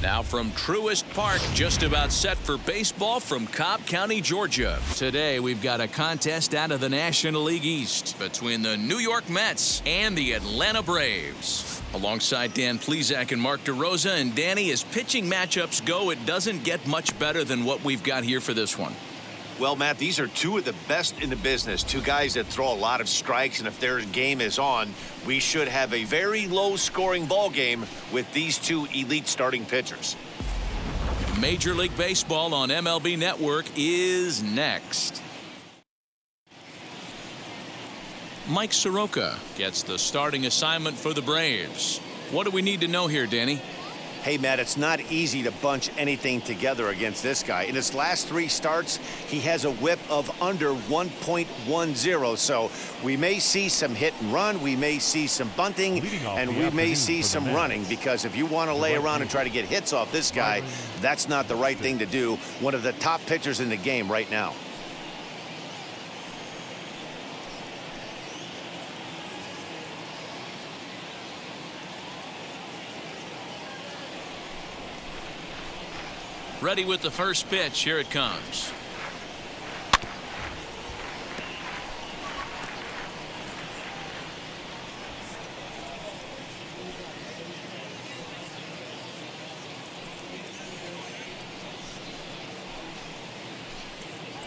Now from Truist Park, just about set for baseball from Cobb County, Georgia. Today we've got a contest out of the National League East between the New York Mets and the Atlanta Braves. Alongside Dan Plesac and Mark DeRosa, and Danny, as pitching matchups go, it doesn't get much better than what we've got here for this one. Well, Matt, these are two of the best in the business. Two guys that throw a lot of strikes, and if their game is on, we should have a very low-scoring ball game with these two elite starting pitchers. Major League Baseball on MLB Network is next. Mike Soroka gets the starting assignment for the Braves. What do we need to know here, Danny? Hey, Matt, it's not easy to bunch anything together against this guy. In his last 3 starts, he has a whip of under 1.10. So we may see some hit and run, we may see some bunting, and we may see some running, because if you want to lay around and try to get hits off this guy, that's not the right thing to do. One of the top pitchers in the game right now. Ready with the first pitch. Here it comes.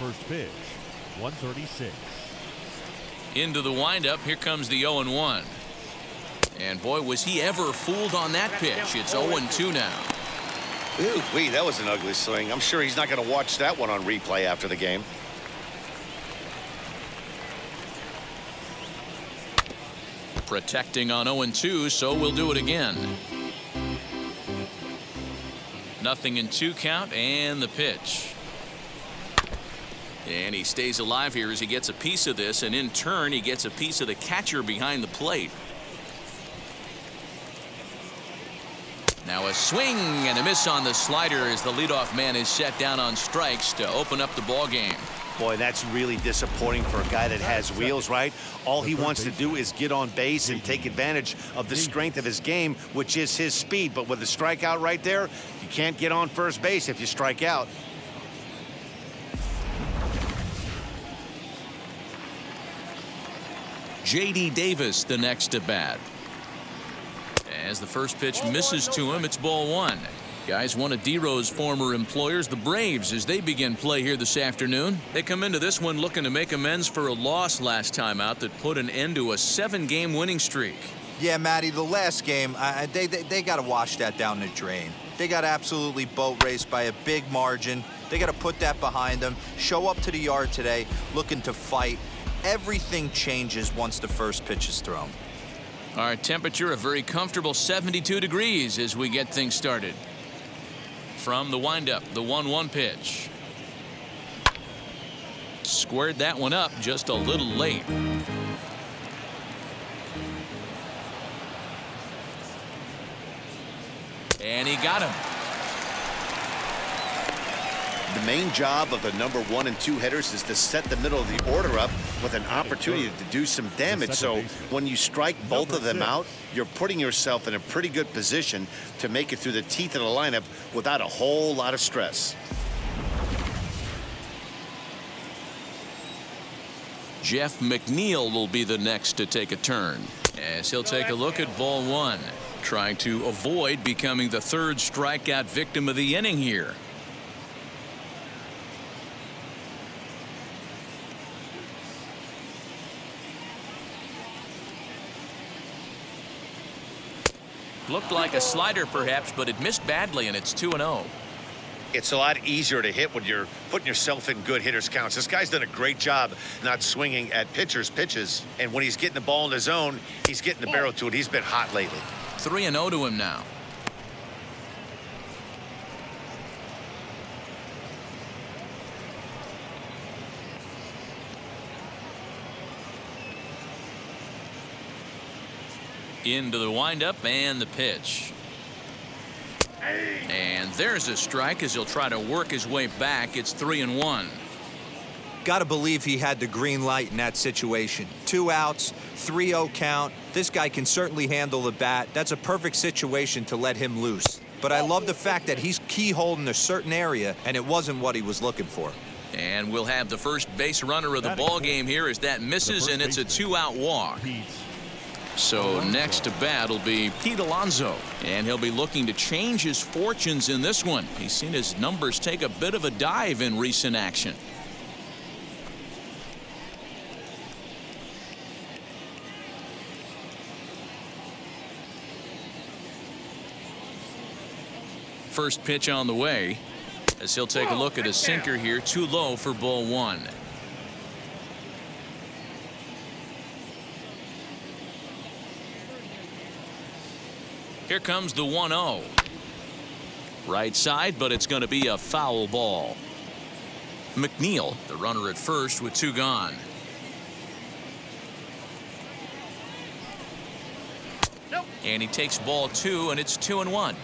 First pitch, 136. Into the windup. Here comes the 0-1. And boy, was he ever fooled on that pitch. It's 0-2 now. Ooh, wee, that was an ugly swing. I'm sure he's not going to watch that one on replay after the game. Protecting on 0-2, so we'll do it again. 0-2 count, and the pitch. And he stays alive here as he gets a piece of this, and in turn he gets a piece of the catcher behind the plate. Now a swing and a miss on the slider as the leadoff man is set down on strikes to open up the ball game. Boy, that's really disappointing for a guy that has wheels, right? All he wants to do is get on base and take advantage of the strength of his game, which is his speed. But with the strikeout right there, you can't get on first base if you strike out. J.D. Davis the next to bat. As the first pitch misses to him, it's ball 1. Guys, one of D-Rose former employers, the Braves, as they begin play here this afternoon. They come into this one looking to make amends for a loss last time out that put an end to a 7-game winning streak. Yeah, Matty, the last game, they got to wash that down the drain. They got absolutely boat raced by a big margin. They got to put that behind them, show up to the yard today looking to fight. Everything changes once the first pitch is thrown. Our temperature a very comfortable 72 degrees as we get things started. From the windup, the 1-1 pitch. Squared that one up just a little late. And he got him. The main job of the number 1 and 2 hitters is to set the middle of the order up with an opportunity to do some damage. So when you strike both of them out, you're putting yourself in a pretty good position to make it through the teeth of the lineup without a whole lot of stress. Jeff McNeil will be the next to take a turn, as he'll take a look at ball 1, trying to avoid becoming the 3rd strikeout victim of the inning here. Looked like a slider perhaps, but it missed badly, and it's 2-0. It's a lot easier to hit when you're putting yourself in good hitters counts. This guy's done a great job not swinging at pitchers' pitches, and when he's getting the ball in the zone, he's getting the barrel to it. He's been hot lately. 3-0 to him now. Into the windup and the pitch. And there's a strike as he'll try to work his way back. It's 3-1. Got to believe he had the green light in that situation. 2 outs, 3-0 count. This guy can certainly handle the bat. That's a perfect situation to let him loose. but I love the fact that he's keyholing a certain area, and it wasn't what he was looking for. And we'll have the first base runner of the ball game here as that misses, and it's a 2-out walk. So next to bat will be Pete Alonso, and he'll be looking to change his fortunes in this one. He's seen his numbers take a bit of a dive in recent action. First pitch on the way as he'll take a look at a sinker here, too low for ball one. Here comes the 1-0. Right side, but it's going to be a foul ball. McNeil, the runner at first with 2 gone. And he takes ball 2, and it's 2-1.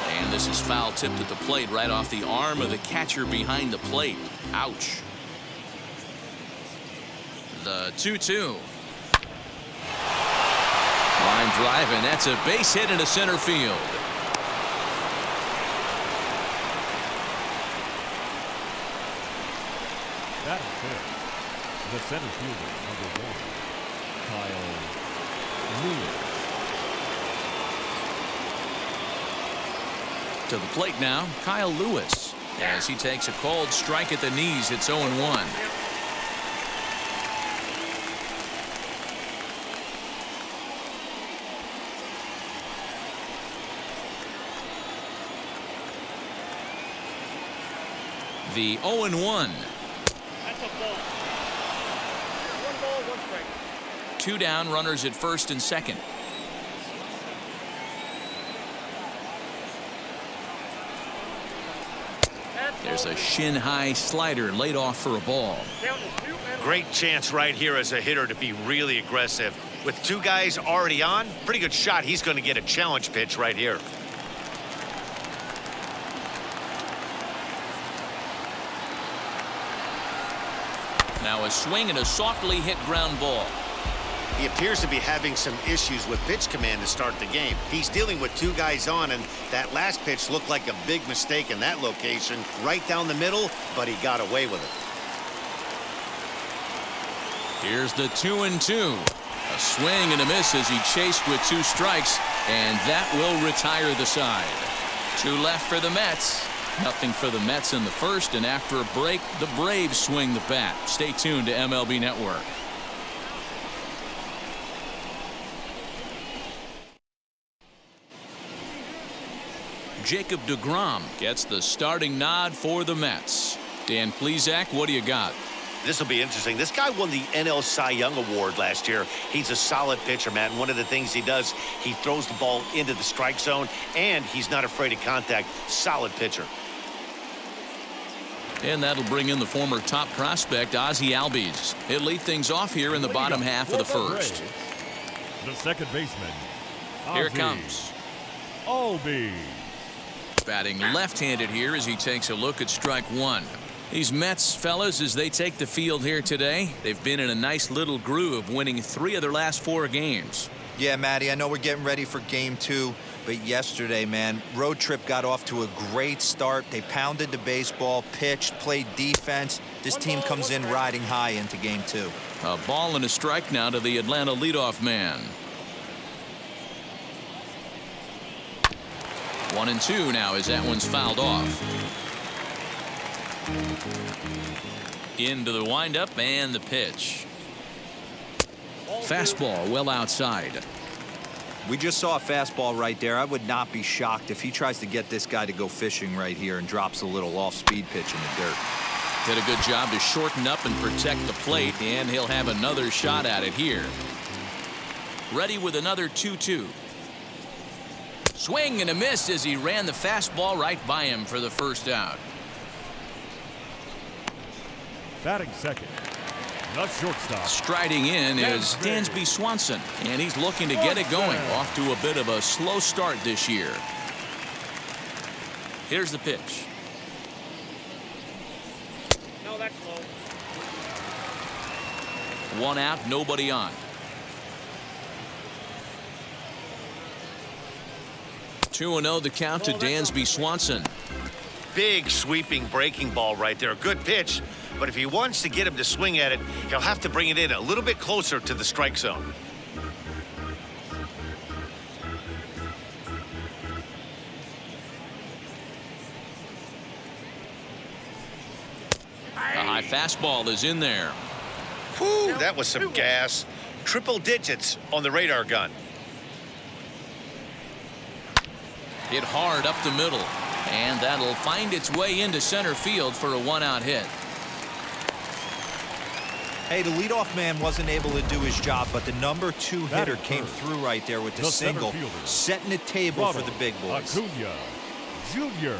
And this is foul tipped at the plate right off the arm of the catcher behind the plate. Ouch. The 2-2. Line drive, and that's a base hit into center field. That is fair. The center fielder, number 1, Kyle Lewis. To the plate now, Kyle Lewis. As he takes a cold strike at the knees, it's 0-1. The 0-1. That's a ball. 1 ball, 1 strike. 2 down, runners at first and second. There's a shin-high slider laid off for a ball. Great chance right here as a hitter to be really aggressive. With 2 guys already on, pretty good shot. He's going to get a challenge pitch right here. Now a swing and a softly hit ground ball. He appears to be having some issues with pitch command to start the game. He's dealing with 2 guys on, and that last pitch looked like a big mistake in that location, right down the middle, but he got away with it. Here's the 2-2. A swing and a miss as he chased with 2 strikes, and that will retire the side. 2 left for the Mets. Nothing for the Mets in the first, and after a break, the Braves swing the bat. Stay tuned to MLB Network. Jacob deGrom gets the starting nod for the Mets. Dan Plesac, what do you got? This will be interesting. This guy won the NL Cy Young Award last year. He's a solid pitcher, man. One of the things he does, he throws the ball into the strike zone, and he's not afraid of contact. Solid pitcher. And that'll bring in the former top prospect, Ozzie Albies. He'll lead things off here in the bottom half of the first. The second baseman. Here it comes. Albies. Batting left-handed here as he takes a look at strike 1. These Mets, fellas, as they take the field here today, they've been in a nice little groove, winning 3 of their last 4 games. Yeah, Matty, I know we're getting ready for game 2, but yesterday, man, road trip got off to a great start. They pounded the baseball, pitched, played defense. This team comes in riding high into game 2. A ball and a strike now to the Atlanta leadoff man. 1-2 now as that one's fouled off. Into the windup and the pitch. Fastball well outside. We just saw a fastball right there. I would not be shocked if he tries to get this guy to go fishing right here and drops a little off-speed pitch in the dirt. Did a good job to shorten up and protect the plate, and he'll have another shot at it here. Ready with another 2-2. Swing and a miss as he ran the fastball right by him for the first out. Batting second. The shortstop. Striding in is Dansby Swanson, and he's looking to get it going. Off to a bit of a slow start this year. Here's the pitch. No, that's low. 1 out, nobody on. 2-0 the count to Dansby Swanson. Big sweeping breaking ball right there. Good pitch. But if he wants to get him to swing at it, he'll have to bring it in a little bit closer to the strike zone. A high fastball is in there. Whew, that was some gas. Triple digits on the radar gun. Hit hard up the middle. And that'll find its way into center field for a 1-out hit. Hey, the leadoff man wasn't able to do his job, but the number 2 hitter came through right there with the single, setting the table for the big boys. Acuna Jr.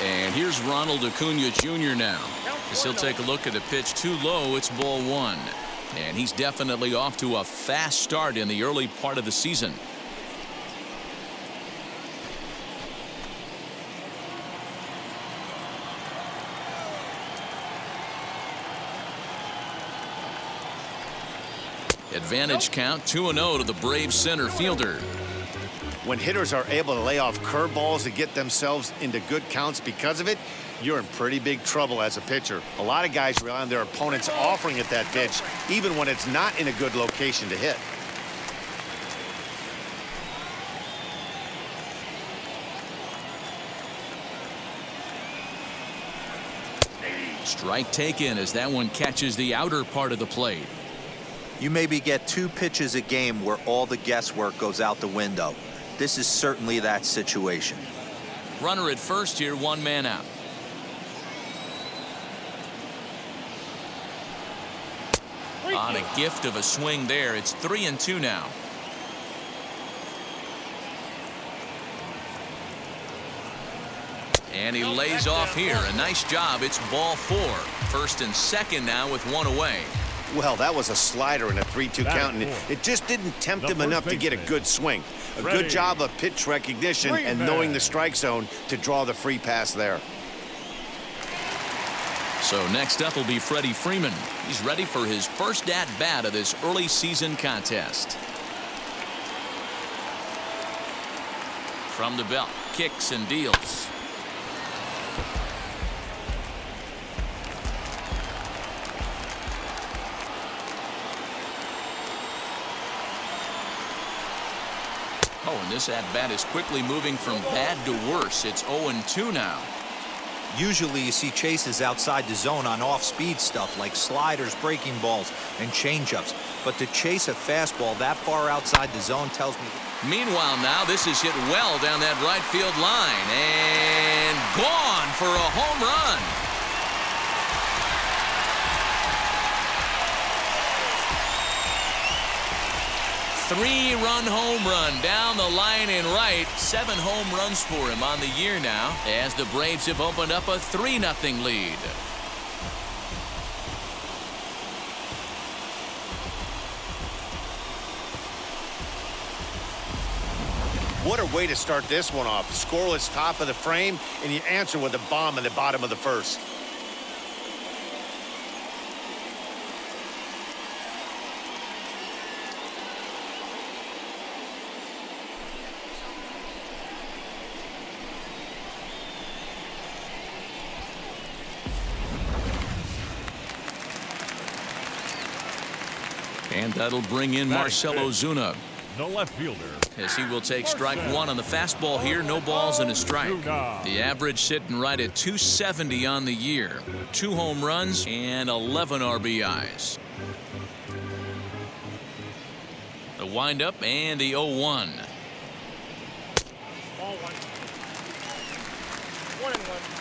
And here's Ronald Acuna Jr. now, as he'll take a look at a pitch too low. It's ball 1. And he's definitely off to a fast start in the early part of the season. Advantage count 2-0 to the Braves center fielder. When hitters are able to lay off curveballs to get themselves into good counts because of it, you're in pretty big trouble as a pitcher. A lot of guys rely on their opponents offering at that pitch, even when it's not in a good location to hit. Strike taken as that one catches the outer part of the plate. You maybe get 2 pitches a game where all the guesswork goes out the window. This is certainly that situation. Runner at first here, 1 man out. On a gift of a swing there. It's 3-2 now. And he lays off here. A nice job. It's ball 4. First and second now with 1 away. Well, that was a slider in a 3-2 count, and it just didn't tempt him enough to get a good swing. A good job of pitch recognition and knowing the strike zone to draw the free pass there. So next up will be Freddie Freeman. He's ready for his first at-bat of this early season contest. From the belt, kicks and deals. Oh, and this at-bat is quickly moving from bad to worse. It's 0-2 now. Usually you see chases outside the zone on off-speed stuff like sliders, breaking balls, and changeups. But to chase a fastball that far outside the zone tells me... Meanwhile now, this is hit well down that right field line. And gone for a home run. Three-run home run down the line in right. 7 home runs for him on the year now, as the Braves have opened up a 3-0 lead. What a way to start this one off. Scoreless top of the frame, and you answer with a bomb in the bottom of the first. And that'll bring in Marcell Ozuna, No left fielder. as he will take strike 1 on the fastball here. No balls and a strike. The average sitting right at 270 on the year. 2 home runs and 11 RBIs. The windup and the 0-1. Ball 1. 1-1.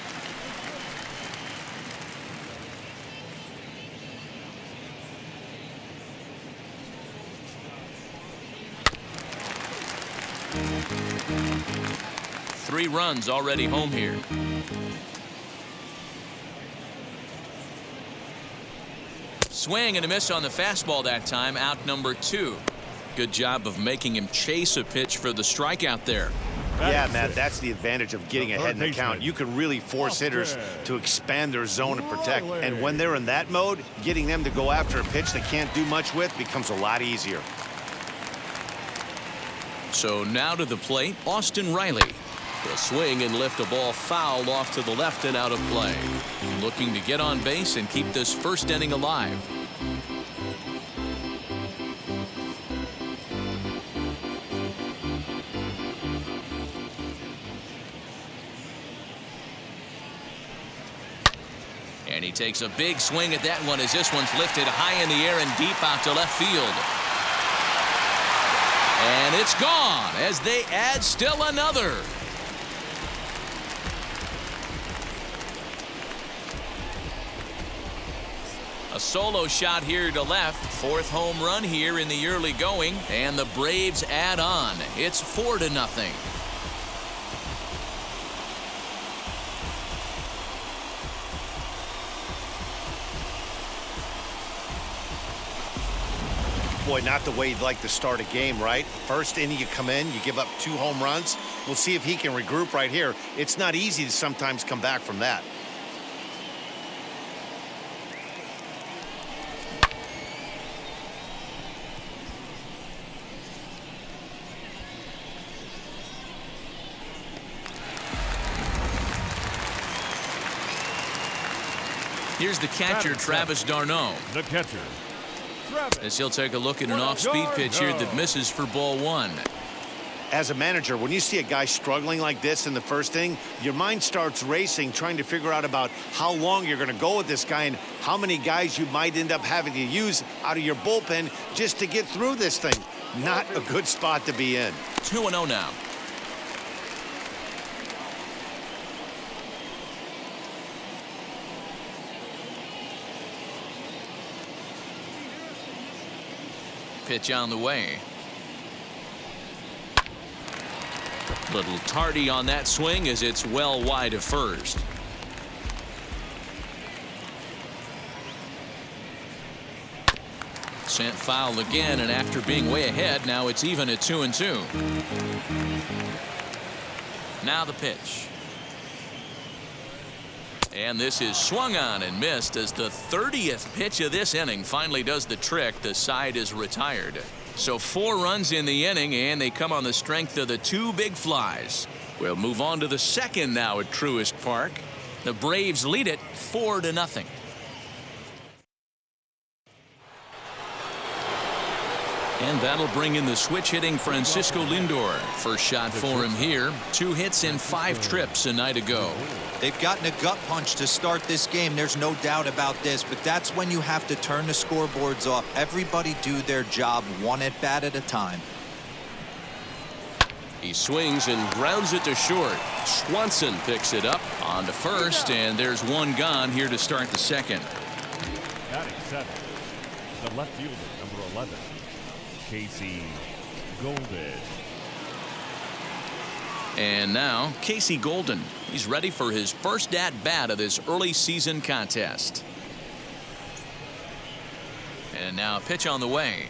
3 runs already home here. Swing and a miss on the fastball that time. Out number 2. Good job of making him chase a pitch for the strikeout there. Yeah, Matt, that's the advantage of getting ahead in the count. You can really force hitters to expand their zone and protect. And when they're in that mode, getting them to go after a pitch they can't do much with becomes a lot easier. So now to the plate, Austin Riley. He'll swing and lift a ball foul off to the left and out of play. Looking to get on base and keep this first inning alive. And he takes a big swing at that one as this one's lifted high in the air and deep out to left field. And it's gone as they add still another. A solo shot here to left. Fourth home run here in the early going. And the Braves add on. It's 4-0. Boy, not the way you'd like to start a game, right? First inning you come in, you give up 2 home runs. We'll see if he can regroup right here. It's not easy to sometimes come back from that. Here's the catcher, Travis d'Arnaud. The catcher, As he'll take a look at an off-speed pitch here that misses for ball 1. As a manager, when you see a guy struggling like this in the first inning, your mind starts racing, trying to figure out about how long you're going to go with this guy and how many guys you might end up having to use out of your bullpen just to get through this thing. Not a good spot to be in. 2-0 now. Pitch on the way. Little tardy on that swing as it's well wide of first. Sent foul again, and after being way ahead, now it's even at 2-2. Now the pitch. And this is swung on and missed as the 30th pitch of this inning finally does the trick. The side is retired. So 4 runs in the inning, and they come on the strength of the 2 big flies. We'll move on to the second now at Truist Park. The Braves lead it 4-0. And that'll bring in the switch-hitting Francisco Lindor. First shot for him here. 2 hits in 5 trips a night ago. They've gotten a gut punch to start this game. There's no doubt about this, but that's when you have to turn the scoreboards off. Everybody do their job 1 at bat at a time. He swings and grounds it to short. Swanson picks it up on to first, and there's 1 gone here to start the second. batting 7th, the left fielder, number 11, Casey Golden. And now Casey Golden. He's ready for his first at-bat of this early season contest. And now a pitch on the way.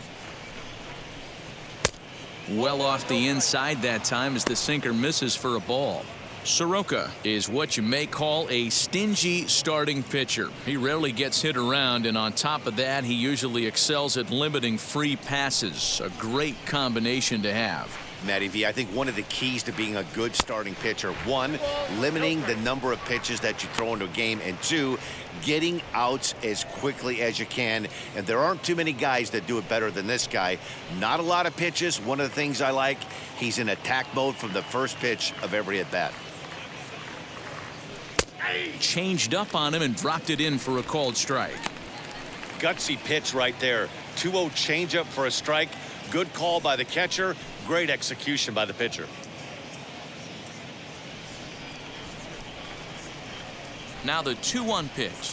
Well off the inside that time as the sinker misses for a ball. Soroka is what you may call a stingy starting pitcher. He rarely gets hit around, and on top of that, he usually excels at limiting free passes. A great combination to have. Matty V, I think one of the keys to being a good starting pitcher, 1, limiting the number of pitches that you throw into a game, and 2, getting outs as quickly as you can. And there aren't too many guys that do it better than this guy. Not a lot of pitches. One of the things I like, he's in attack mode from the first pitch of every at-bat. Changed up on him and dropped it in for a called strike. Gutsy pitch right there. 2-0 changeup for a strike. Good call by the catcher. Great execution by the pitcher. Now the 2-1 pitch.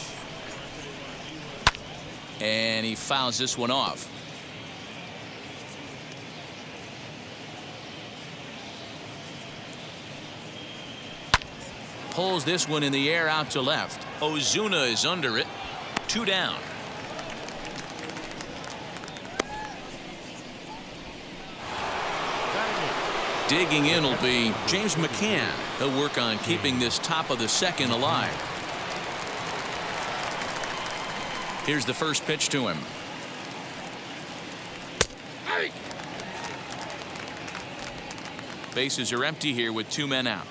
And he fouls this one off. Pulls this one in the air out to left. Ozuna is under it. 2 down. Digging in will be James McCann. He'll work on keeping this top of the second alive. Here's the first pitch to him. Bases are empty here with 2 men out.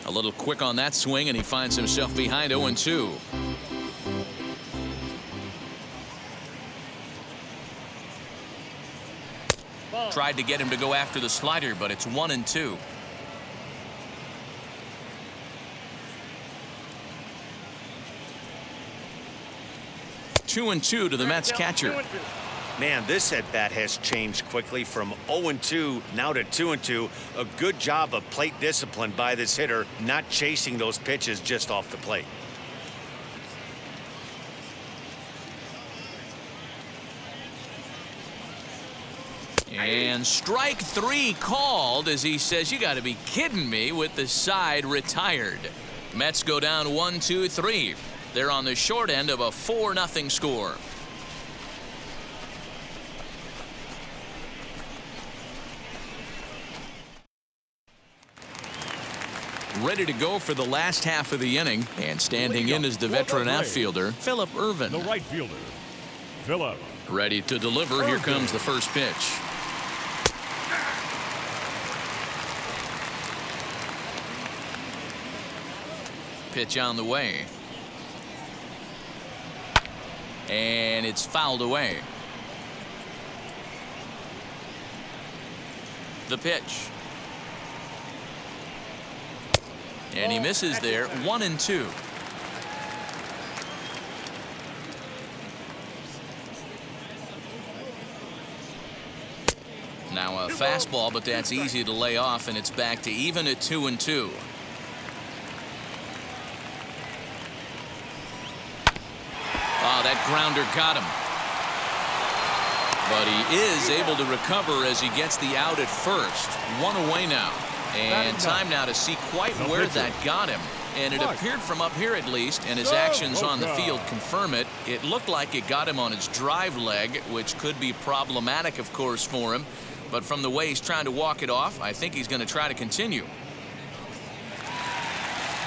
A little quick on that swing, and he finds himself behind 0-2. Tried to get him to go after the slider, but it's 1-2. Two and two to the Mets catcher. Man, this at bat has changed quickly from 0-2 now to 2-2. A good job of plate discipline by this hitter, not chasing those pitches just off the plate. And strike 3 called as he says, "You got to be kidding me," with the side retired. Mets go down 1-2-3. They're on the short end of a 4-0 score. Ready to go for the last half of the inning, and standing in is the veteran outfielder, Phillip Ervin. The right fielder, Phillip. Ready to deliver. Here comes the first pitch. Pitch on the way. And it's fouled away. The pitch. And he misses there. 1-2. Now a fastball, but that's easy to lay off, and it's back to even at 2-2. Oh, that grounder got him. But he is able to recover as he gets the out at first. 1 away now. And time now to see quite where that got him. And it appeared from up here at least, and his actions on the field confirm it. It looked like it got him on his drive leg, which could be problematic, of course, for him. But from the way he's trying to walk it off, I think he's going to try to continue.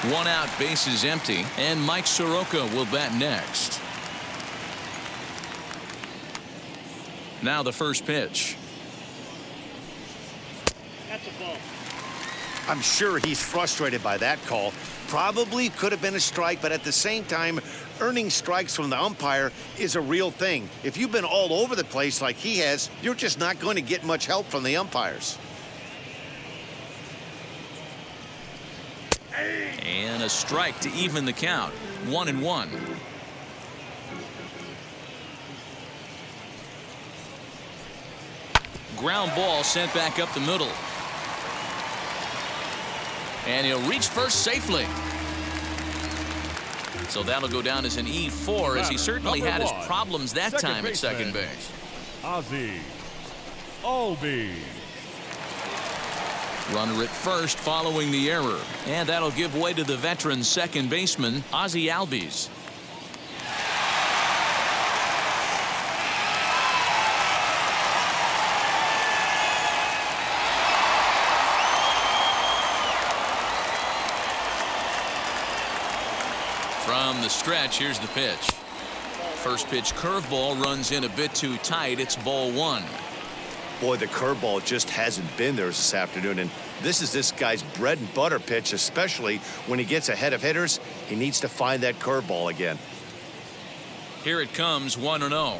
1 out, bases empty, and Mike Soroka will bat next. Now the first pitch. That's a ball. I'm sure he's frustrated by that call. Probably could have been a strike, but at the same time, earning strikes from the umpire is a real thing. If you've been all over the place like he has, you're just not going to get much help from the umpires. And a strike to even the count. 1-1. Ground ball sent back up the middle. And he'll reach first safely. So that'll go down as an E4, as he certainly had his problems that time at second base. Ozzie Albies. Runner at first following the error. And that'll give way to the veteran second baseman, Ozzie Albies. From the stretch, here's the pitch. First pitch curveball runs in a bit too tight. It's ball 1. Boy, the curveball just hasn't been there this afternoon, and this is this guy's bread and butter pitch, especially when he gets ahead of hitters. He needs to find that curveball again. Here it comes, 1-0.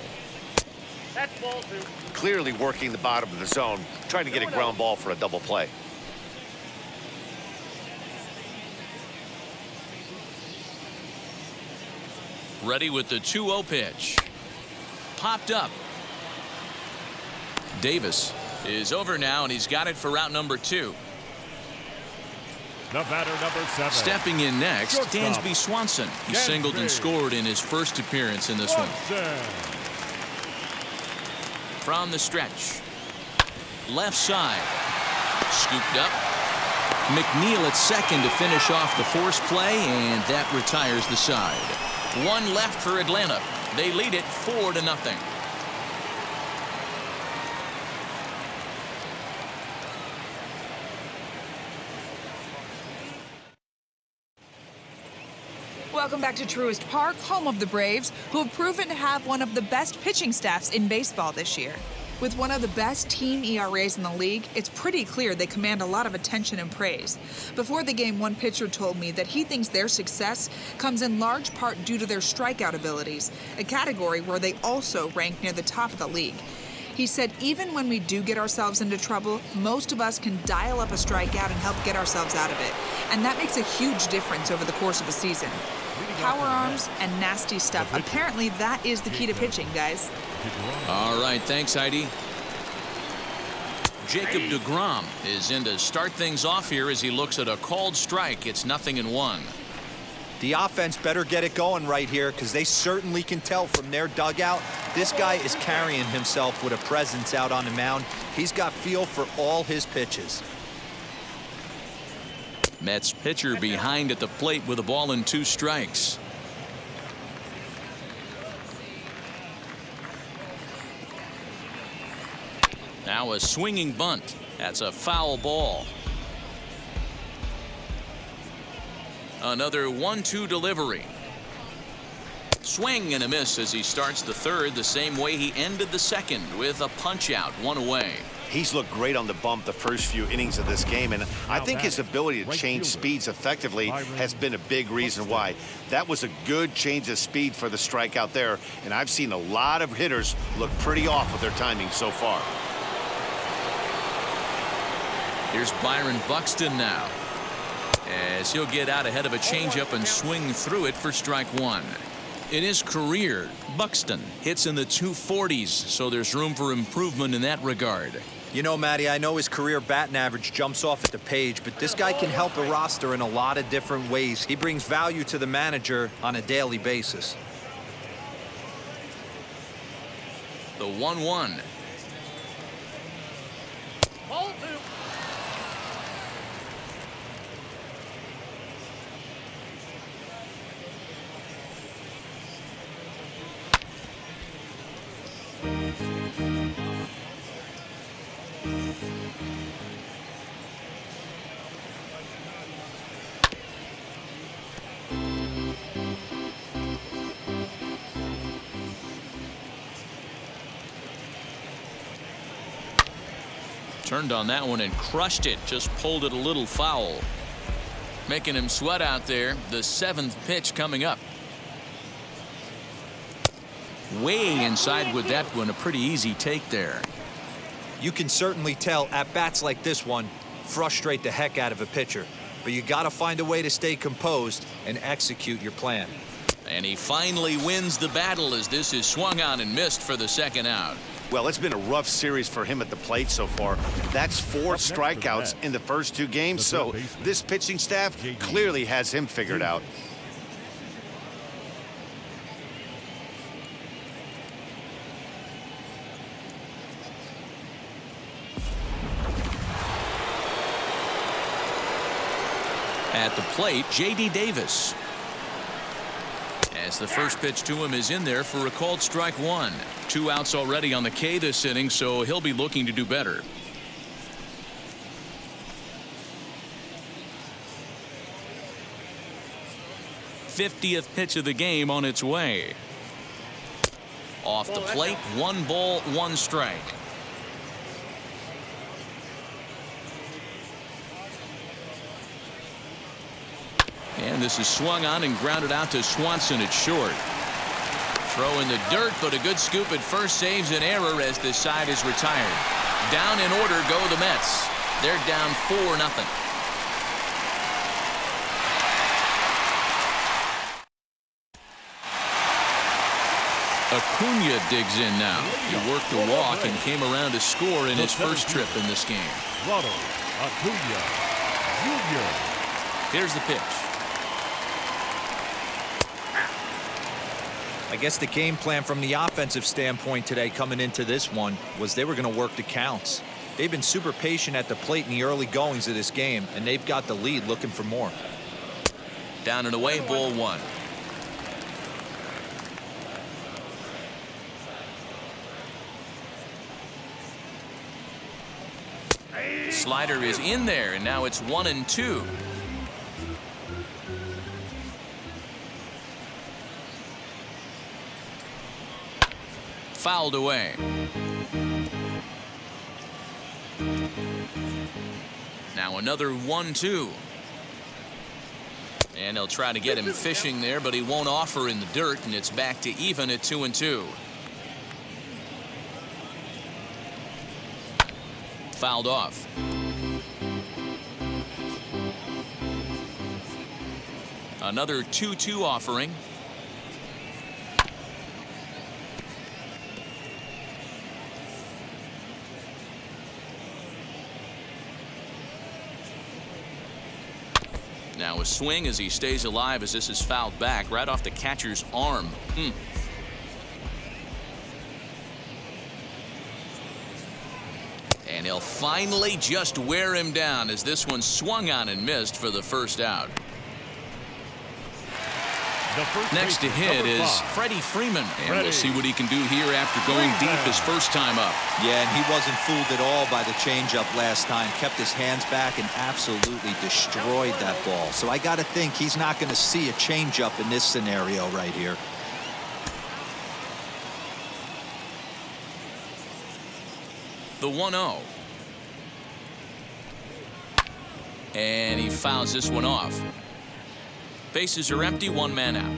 That's ball 2. Clearly working the bottom of the zone, trying to get a ground ball for a double play. Ready with the 2-0 pitch. Popped up. Davis is over now, and he's got it for route number 2. The batter, number 7. Stepping in next, Shortstop, Dansby Swanson. He singled and scored in his first appearance in this one. From the stretch. Left side. Scooped up. McNeil at second to finish off the force play, and that retires the side. 1 left for Atlanta. They lead it 4-0. Welcome back to Truist Park, home of the Braves, who have proven to have one of the best pitching staffs in baseball this year. With one of the best team ERAs in the league, it's pretty clear they command a lot of attention and praise. Before the game, one pitcher told me that he thinks their success comes in large part due to their strikeout abilities, a category where they also rank near the top of the league. He said even when we do get ourselves into trouble, most of us can dial up a strikeout and help get ourselves out of it. And that makes a huge difference over the course of a season. Power arms and nasty stuff. Apparently that is the key to pitching, guys. All right, thanks, Heidi. Jacob deGrom is in to start things off here as he looks at a called strike. It's 0-1. The offense better get it going right here because they certainly can tell from their dugout this guy is carrying himself with a presence out on the mound. He's got feel for all his pitches. Mets pitcher behind at the plate with a ball and 2 strikes. Now a swinging bunt. That's a foul ball. Another 1-2 delivery. Swing and a miss as he starts the third the same way he ended the second with a punch out, 1 away. He's looked great on the bump the first few innings of this game, and I think his ability to change speeds effectively has been a big reason why. That was a good change of speed for the strikeout there, and I've seen a lot of hitters look pretty off with their timing so far. Here's Byron Buxton now, as he'll get out ahead of a changeup and swing through it for strike 1. In his career, Buxton hits in the 240s, so there's room for improvement in that regard. You know, Matty, I know his career batting average jumps off at the page, but this guy can help a roster in a lot of different ways. He brings value to the manager on a daily basis. The 1-1. Ball 2. Turned on that one and crushed it. Just pulled it a little foul. Making him sweat out there. The 7th pitch coming up. Way inside with that one. A pretty easy take there. You can certainly tell at bats like this one frustrate the heck out of a pitcher, but you got to find a way to stay composed and execute your plan. And he finally wins the battle as this is swung on and missed for the 2nd out. Well, it's been a rough series for him at the plate so far. That's 4 strikeouts in the first 2 games, so this pitching staff clearly has him figured out. At the plate, J.D. Davis. As the first pitch to him is in there for a called strike 1. 2 outs already on the K this inning, so he'll be looking to do better. '50th pitch of the game on its way. Off the plate, 1 ball, 1 strike. And this is swung on and grounded out to Swanson at short. Throw in the dirt, but a good scoop at first saves an error as this side is retired. Down in order go the Mets. They're down 4-0. Acuna digs in now. He worked a walk and came around to score in his first trip in this game. Ronald Acuna Jr. Here's the pitch. I guess the game plan from the offensive standpoint today coming into this one was they were going to work the counts. They've been super patient at the plate in the early goings of this game, and they've got the lead looking for more. Down and away, ball 1. Slider is in there, and now it's 1-2. fouled away. Now another 1-2. And they'll try to get him fishing there, but he won't offer in the dirt, and it's back to even at 2-2. Fouled off. Another 2-2 offering. Now a swing as he stays alive as this is fouled back right off the catcher's arm. And he'll finally just wear him down as this one swung on and missed for the first out. Next to hit is Freddie Freeman, and we'll see what he can do here after going deep his first time up. Yeah, and he wasn't fooled at all by the changeup last time. Kept his hands back and absolutely destroyed that ball. So I got to think he's not going to see a changeup in this scenario right here. The 1-0. And he fouls this one off. Bases are empty, one man out.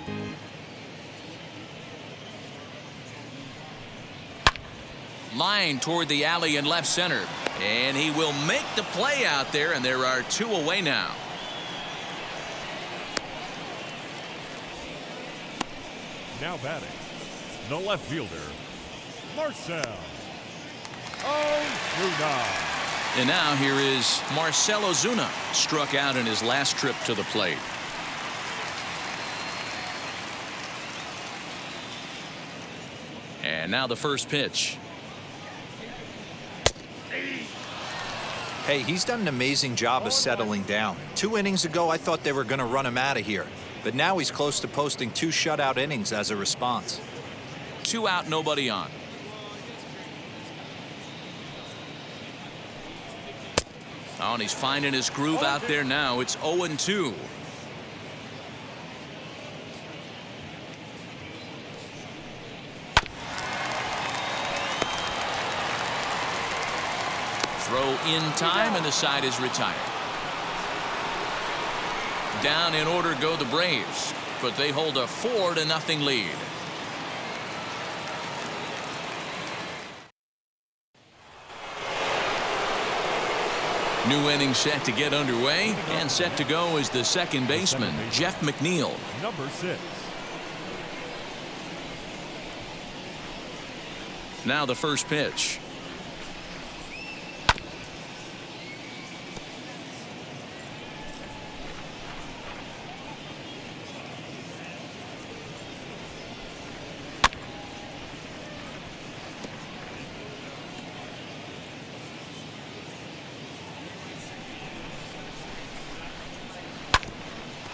Line toward the alley in left center. And he will make the play out there, and there are two away now. Now batting, the left fielder, Marcell Ozuna. And now here is Marcell Ozuna, struck out in his last trip to the plate. And now the first pitch. Hey, he's done an amazing job of settling down. 2 innings ago, I thought they were going to run him out of here. But now he's close to posting 2 shutout innings as a response. 2 out, nobody on. Oh, and he's finding his groove out there now. It's 0-2. Throw in time, and the side is retired. Down in order go the Braves, but they hold a 4-0 lead. New inning set to get underway, and set to go is the second baseman, Jeff McNeil. Number 6. Now the first pitch.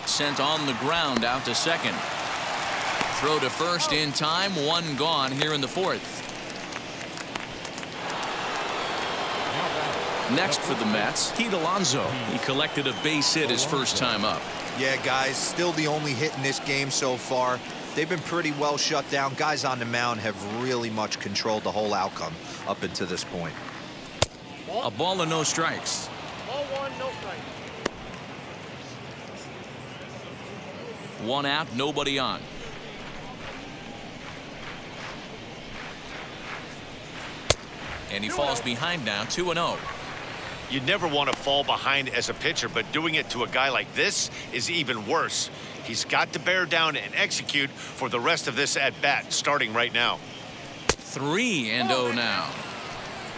Sent on the ground out to second. Throw to first in time. 1 gone here in the 4th. Next for the Mets, Pete Alonso. He collected a base hit his first time up. Yeah, guys, still the only hit in this game so far. They've been pretty well shut down. Guys on the mound have really much controlled the whole outcome up until this point. A ball and no strikes. Ball 1, no strike. 1 out, nobody on. And he falls behind now, 2-0. You never want to fall behind as a pitcher, but doing it to a guy like this is even worse. He's got to bear down and execute for the rest of this at-bat, starting right now. 3-0 now.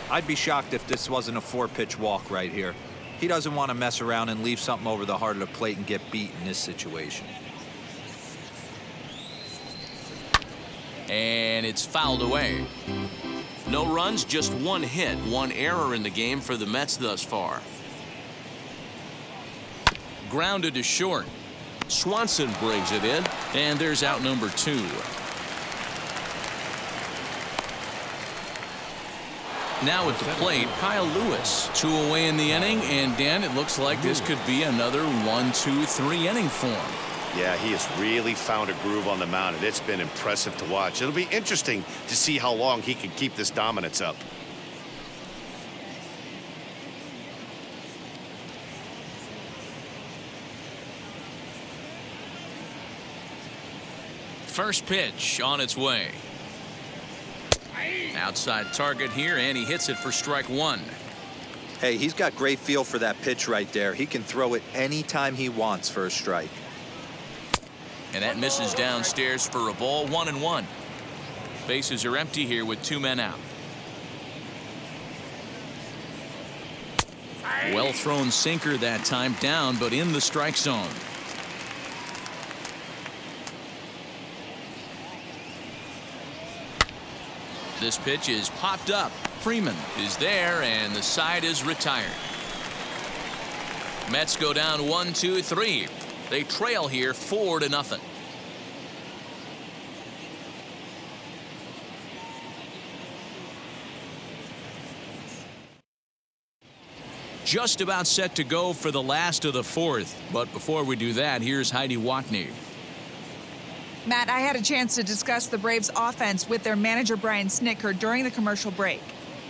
I'd be shocked if this wasn't a 4-pitch walk right here. He doesn't want to mess around and leave something over the heart of the plate and get beat in this situation. And it's fouled away. No runs, just 1 hit, 1 error in the game for the Mets thus far. Grounded to short. Swanson brings it in, and there's out number 2. Now at the plate, Kyle Lewis. 2 away in the inning, and Dan, it looks like this could be another 1-2-3 inning for him. Yeah, he has really found a groove on the mound, and it's been impressive to watch. It'll be interesting to see how long he can keep this dominance up. First pitch on its way. Outside target here, and he hits it for strike one. Hey, he's got great feel for that pitch right there. He can throw it anytime he wants for a strike. And that misses downstairs for a ball, 1-1. Bases are empty here with 2 men out. Well thrown sinker that time, down but in the strike zone. This pitch is popped up. Freeman is there, and the side is retired. Mets go down 1-2-3. They trail here 4-0. Just about set to go for the last of the fourth. But before we do that, here's Heidi Watney. Matt, I had a chance to discuss the Braves' offense with their manager Brian Snitker during the commercial break.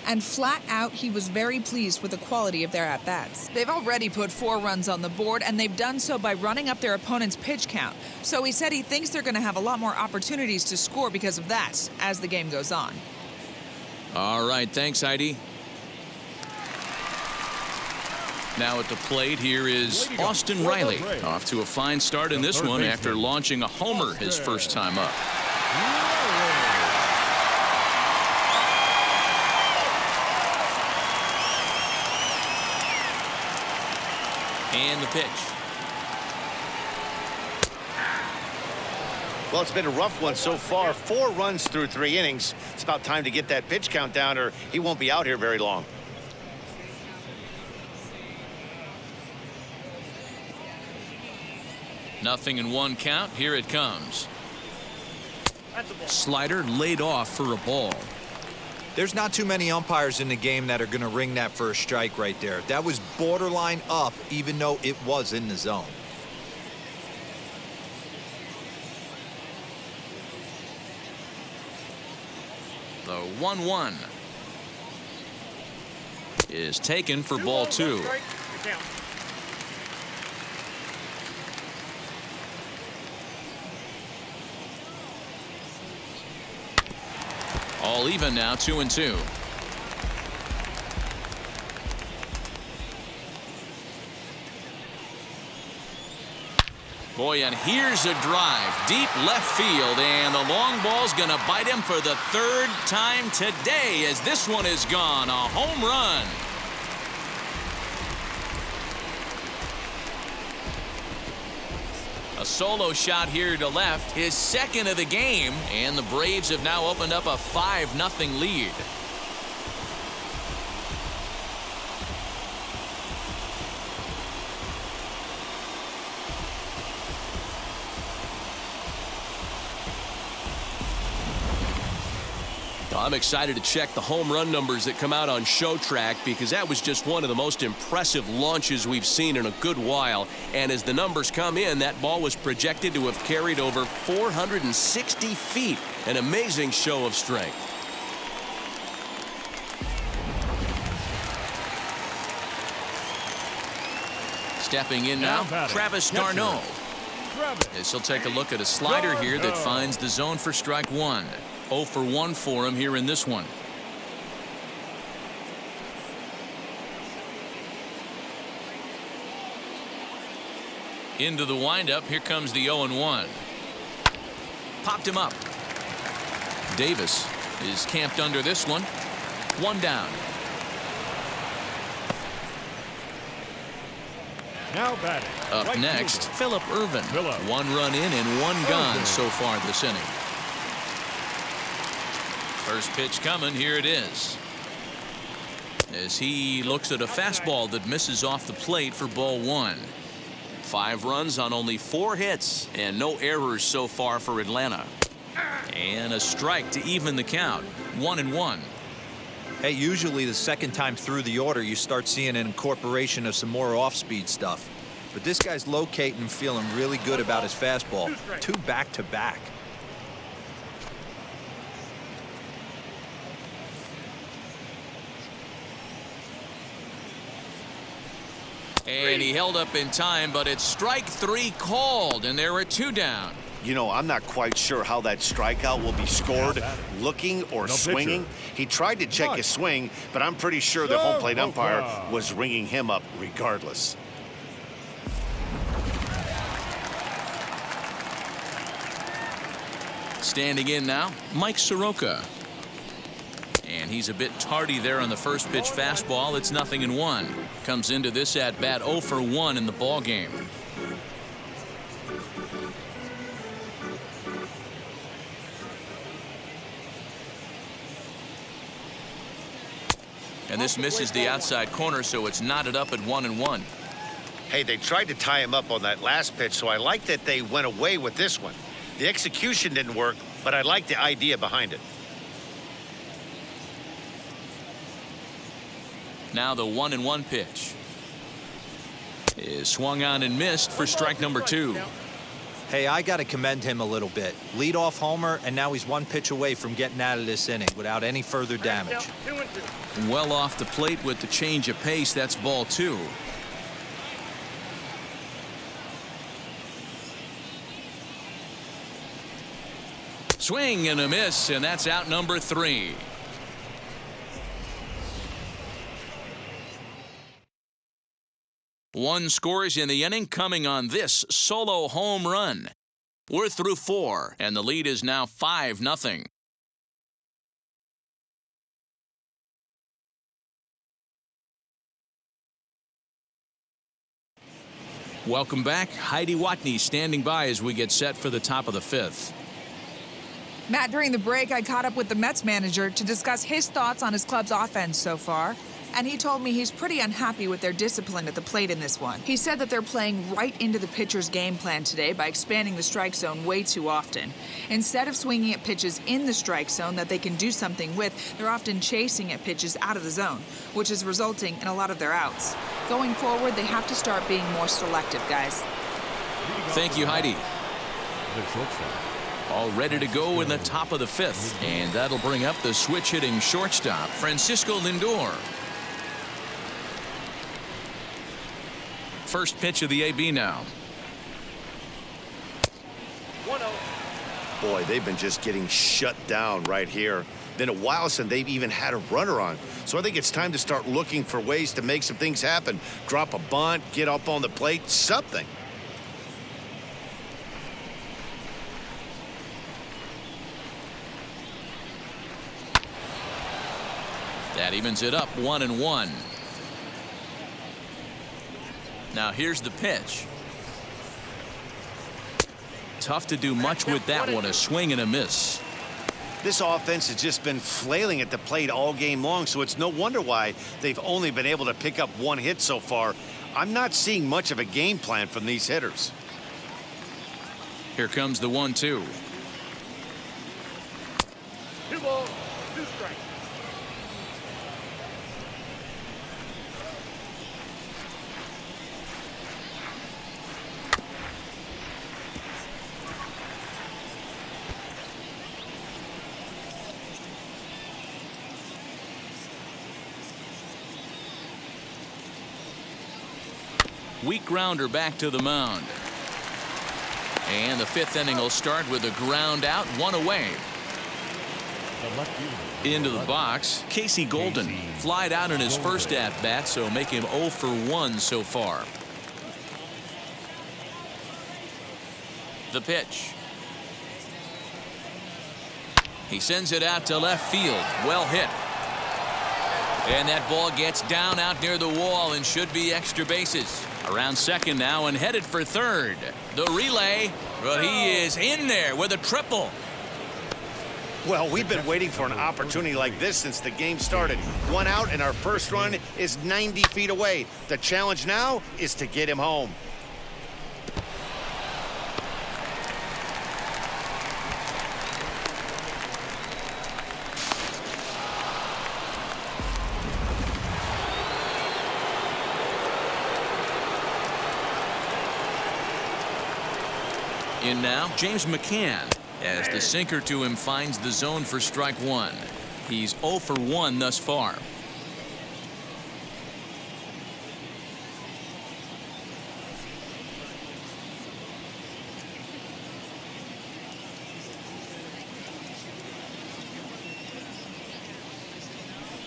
And flat out, he was very pleased with the quality of their at-bats. They've already put 4 runs on the board, and they've done so by running up their opponent's pitch count. So he said he thinks they're going to have a lot more opportunities to score because of that as the game goes on. All right, thanks, Heidi. Now at the plate, here is Austin Riley. Off to a fine start in this one after launching a homer his first time up. And the pitch. Well, it's been a rough one so far. 4 runs through 3 innings. It's about time to get that pitch count down, or he won't be out here very long. Nothing in 1 count. Here it comes. That's a ball. Slider laid off for a ball. There's not too many umpires in the game that are going to ring that for a strike right there. That was borderline up, even though it was in the zone. The 1-1 is taken for ball 2. You're down. All even now, 2-2. Boy, and here's a drive deep left field, and the long ball's gonna bite him for the 3rd time today as this one is gone. A home run. A solo shot here to left, his 2nd of the game, and the Braves have now opened up a 5-0 lead. I'm excited to check the home run numbers that come out on ShowTrack because that was just one of the most impressive launches we've seen in a good while. And as the numbers come in, that ball was projected to have carried over 460 feet. An amazing show of strength. Stepping in now, Travis d'Arnaud. As he'll take a look at a slider here that finds the zone for strike 1. 0 for 1 for him here in this one. Into the windup. Here comes the 0-1. Popped him up. Davis is camped under this one. 1 down. Now batting. Up Right next, fielder. Phillip Ervin. 1 run in and 1 gone so far this inning. First pitch coming. Here it is. As he looks at a fastball that misses off the plate for ball 1. 5 runs on only 4 hits and no errors so far for Atlanta. And a strike to even the count. 1-1. Hey, usually the second time through the order, you start seeing an incorporation of some more off-speed stuff. But this guy's locating and feeling really good about his fastball. 2 back-to-back. And he held up in time, but it's strike 3 called, and there are 2 down. You know, I'm not quite sure how that strikeout will be scored, looking or swinging. He tried to check his swing, but I'm pretty sure the home plate umpire was ringing him up regardless. Standing in now, Mike Soroka. And he's a bit tardy there on the first pitch fastball. It's 0-1. Comes into this at bat 0 for 1 in the ball game. And this misses the outside corner, so it's knotted up at 1-1. Hey, they tried to tie him up on that last pitch, so I like that they went away with this one. The execution didn't work, but I like the idea behind it. Now the 1-1 pitch is swung on and missed for strike number 2. Hey, I got to commend him a little bit. Leadoff homer, and now he's 1 pitch away from getting out of this inning without any further damage. Well off the plate with the change of pace. That's ball 2. Swing and a miss, and that's out number 3. One scores in the inning coming on this solo home run. We're through 4, and the lead is now 5-0. Welcome back. Heidi Watney standing by as we get set for the top of the 5th. Matt, during the break, I caught up with the Mets manager to discuss his thoughts on his club's offense so far. And he told me he's pretty unhappy with their discipline at the plate in this one. He said that they're playing right into the pitcher's game plan today by expanding the strike zone way too often. Instead of swinging at pitches in the strike zone that they can do something with, they're often chasing at pitches out of the zone, which is resulting in a lot of their outs. Going forward, they have to start being more selective, guys. Thank you, Heidi. The shortstop. All ready to go in the top of the 5th. And that'll bring up the switch-hitting shortstop, Francisco Lindor. First pitch of the AB now. 1-0. Boy, they've been just getting shut down right here. Been a while since they've even had a runner on. So I think it's time to start looking for ways to make some things happen. Drop a bunt, get up on the plate, something. That evens it up 1-1. Now here's the pitch. Tough to do much with that one. A swing and a miss. This offense has just been flailing at the plate all game long, so it's no wonder why they've only been able to pick up 1 hit so far. I'm not seeing much of a game plan from these hitters. Here comes the 1-2. 2 balls, 2 strikes. Weak grounder back to the mound. And the 5th inning will start with a ground out, 1 away. The left fielder. Into the box, Casey Golden. Flied out in his first at-bat, so make him 0 for 1 so far. The pitch. He sends it out to left field. Well hit. And that ball gets down out near the wall and should be extra bases. Around second now and headed for third. The relay, well, he is in there with a triple. Well, we've been waiting for an opportunity like this since the game started. 1 out, and our first run is 90 feet away. The challenge now is to get him home. in now, James McCann, as the sinker to him finds the zone for strike one. He's 0 for 1 thus far.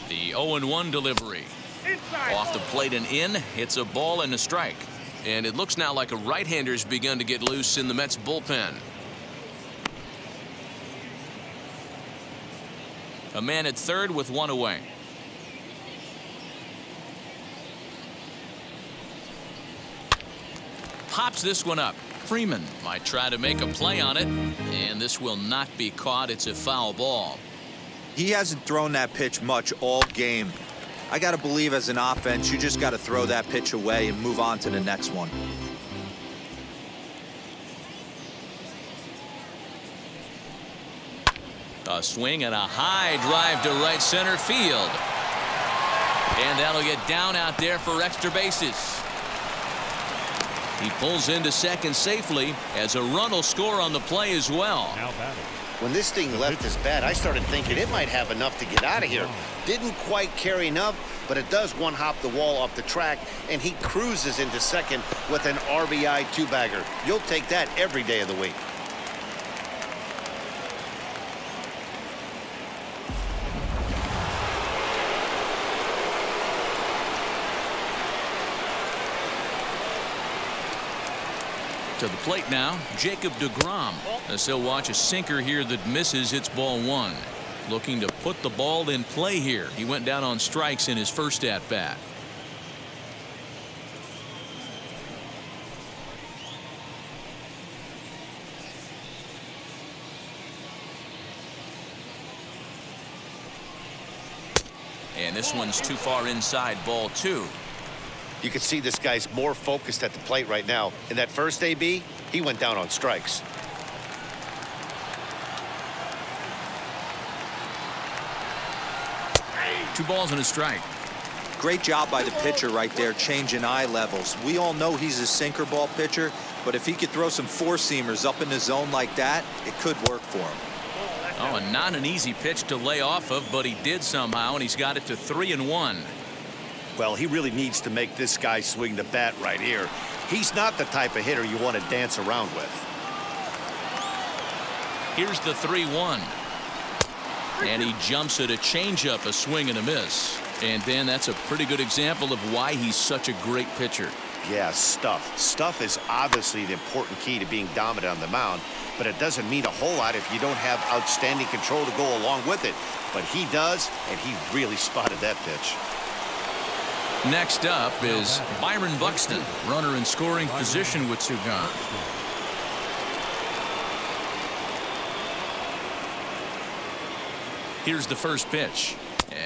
The 0-1 delivery. Off the plate and in. It's a ball and a strike. And it looks now like a right-hander's begun to get loose in the Mets bullpen. A man at third with one away. Pops this one up. Freeman might try to make a play on it, and this will not be caught. It's a foul ball. He hasn't thrown that pitch much all game. I got to believe as an offense, you just got to throw that pitch away and move on to the next one. A swing and a high drive to right center field. And that'll get down out there for extra bases. He pulls into second safely as a run will score on the play as well. Now batting. When this thing left his bat, I started thinking it might have enough to get out of here. Didn't quite carry enough, but it does one hop the wall off the track, and he cruises into second with an RBI two-bagger. You'll take that every day of the week. To the plate now, Jacob deGrom, as he'll watch a sinker here that misses. It's ball one. Looking to put the ball in play here. He went down on strikes in his first at bat. And this one's too far inside, ball two. You can see this guy's more focused at the plate right now. In that first AB, he went down on strikes. Two balls and a strike. Great job by the pitcher right there, changing eye levels. We all know he's a sinker ball pitcher, but if he could throw some four-seamers up in the zone like that, it could work for him. Oh, and not an easy pitch to lay off of, but he did somehow, and he's got it to 3-1. Well, he really needs to make this guy swing the bat right here. He's not the type of hitter you want to dance around with. Here's the 3-1. And he jumps at a changeup, a swing and a miss. And then that's a pretty good example of why he's such a great pitcher. Yeah, stuff. Stuff is obviously the important key to being dominant on the mound, but it doesn't mean a whole lot if you don't have outstanding control to go along with it. But he does, and he really spotted that pitch. Next up is Byron Buxton, runner in scoring position with two gone. Here's the first pitch,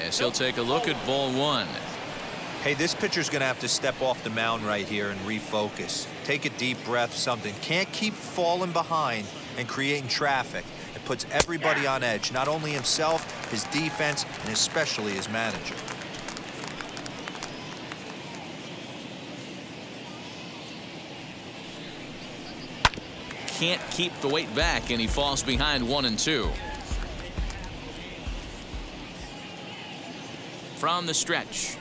as he'll take a look at ball one. Hey, this pitcher's going to have to step off the mound right here and refocus. Take a deep breath, something. Can't keep falling behind and creating traffic. It puts everybody on edge, not only himself, his defense, and especially his manager. Can't keep the weight back, and he falls behind 1-2. From the stretch,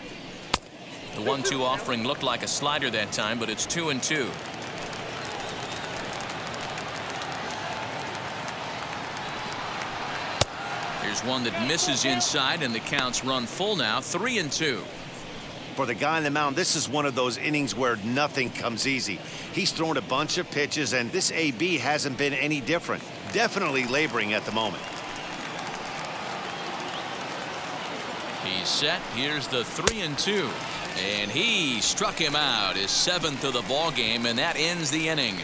the 1-2 offering looked like a slider that time, but it's 2-2. Here's one that misses inside, and the count's run full now, 3-2. For the guy on the mound, this is one of those innings where nothing comes easy. He's thrown a bunch of pitches, and this AB hasn't been any different. Definitely laboring at the moment. He's set. Here's the 3-2. And he struck him out, his 7th of the ball game, and that ends the inning.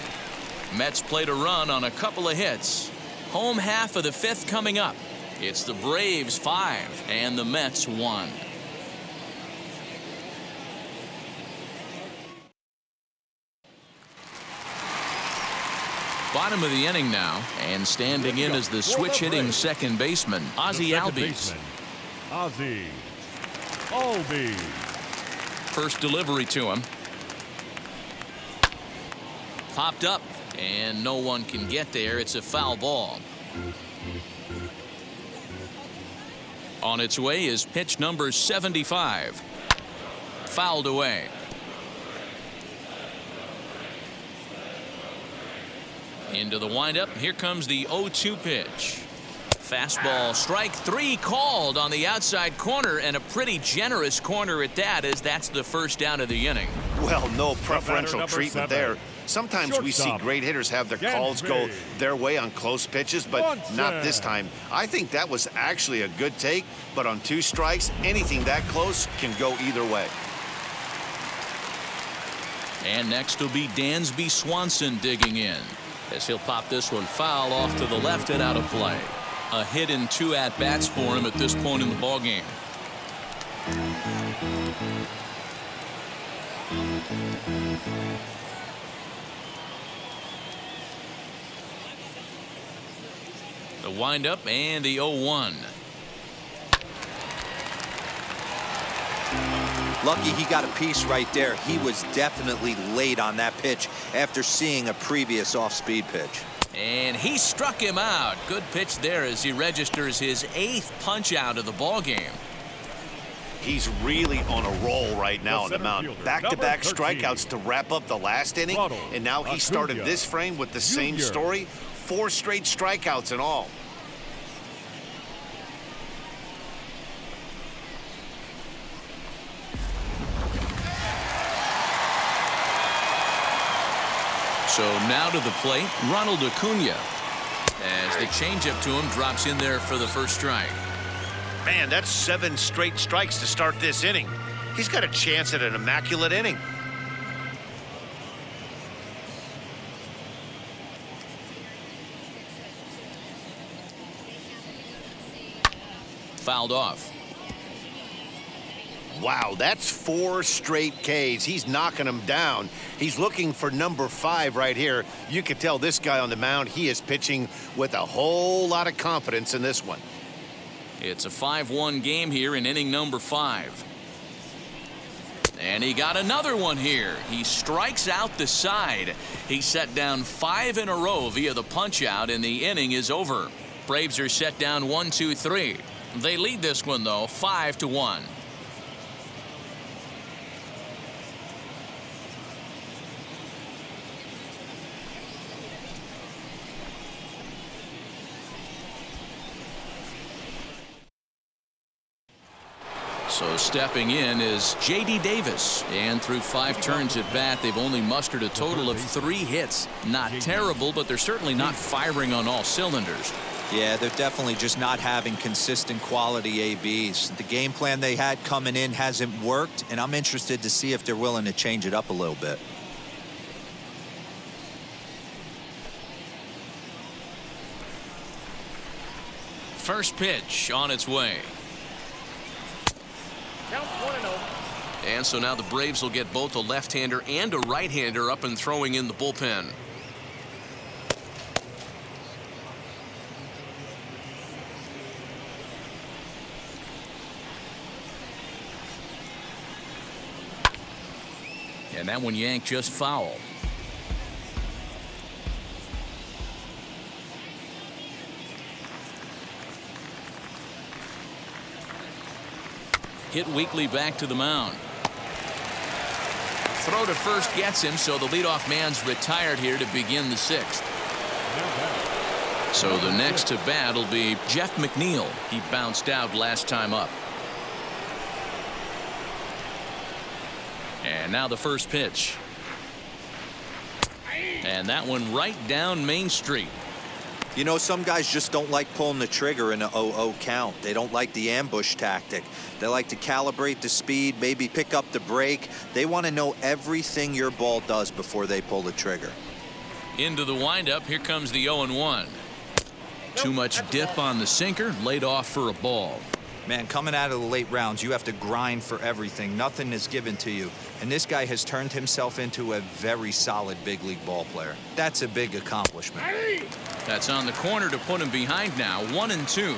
Mets played a run on a couple of hits. Home half of the 5th coming up. It's the Braves 5 and the Mets 1. Bottom of the inning now, and standing in as the switch hitting second baseman, Ozzie Albies. Ozzie Albies. First delivery to him. Popped up, And no one can get there. It's a foul ball. On its way is pitch number 75. Fouled away. Into the windup. Here comes the 0-2 pitch. Fastball, strike three called on the outside corner, and a pretty generous corner at that, as that's the first down of the inning. Well, no preferential number treatment 7. there. Sometimes we see Shortstop. great hitters have their calls go their way on close pitches, but not this time. I think that was actually a good take, but on 2 strikes, anything that close can go either way. And next will be Dansby Swanson digging in, as he'll pop this one foul off to the left and out of play. A hit and 2 at-bats for him at this point in the ballgame. The windup and the 0-1. Lucky he got a piece right there. He was definitely late on that pitch after seeing a previous off-speed pitch. And he struck him out. Good pitch there as he registers his 8th punch out of the ball game. He's really on a roll right now on the center mound. fielder, Back-to-back number 13. strikeouts to wrap up the last inning, Ronald and now he started Acuna this frame with the same Jr. story. 4 straight strikeouts in all. So now to the plate, Ronald Acuna, as the changeup to him drops in there for the first strike. Man, that's 7 straight strikes to start this inning. He's got a chance at an immaculate inning. Fouled off. Wow, that's 4 straight Ks. He's knocking them down. He's looking for number 5 right here. You can tell this guy on the mound, he is pitching with a whole lot of confidence in this one. It's a 5-1 game here in inning number 5. And he got another one here. He strikes out the side. He set down 5 in a row via the punch out, and the inning is over. Braves are set down 1-2-3. They lead this one though 5-1. So stepping in is J.D. Davis, and through 5 turns at bat, they've only mustered a total of 3 hits. Not terrible, but they're certainly not firing on all cylinders. Yeah, they're definitely just not having consistent quality ABs. The game plan they had coming in hasn't worked, and I'm interested to see if they're willing to change it up a little bit. First pitch on its way. Count 1-0. And so now the Braves will get both a left-hander and a right-hander up and throwing in the bullpen. And that one yanked just foul. Hit weakly back to the mound. Throw to first gets him, so the leadoff man's retired here to begin the 6th. So the next to bat will be Jeff McNeil. He bounced out last time up. And now the first pitch. And that one right down Main Street. You know, some guys just don't like pulling the trigger in a 0-0 count. They don't like the ambush tactic. They like to calibrate the speed, maybe pick up the brake. They want to know everything your ball does before they pull the trigger. Into the windup, here comes the 0-1. Too much dip on the sinker, laid off for a ball. Man, coming out of the late rounds, you have to grind for everything. Nothing is given to you. And this guy has turned himself into a very solid big league ball player. That's a big accomplishment. That's on the corner to put him behind now, 1-2.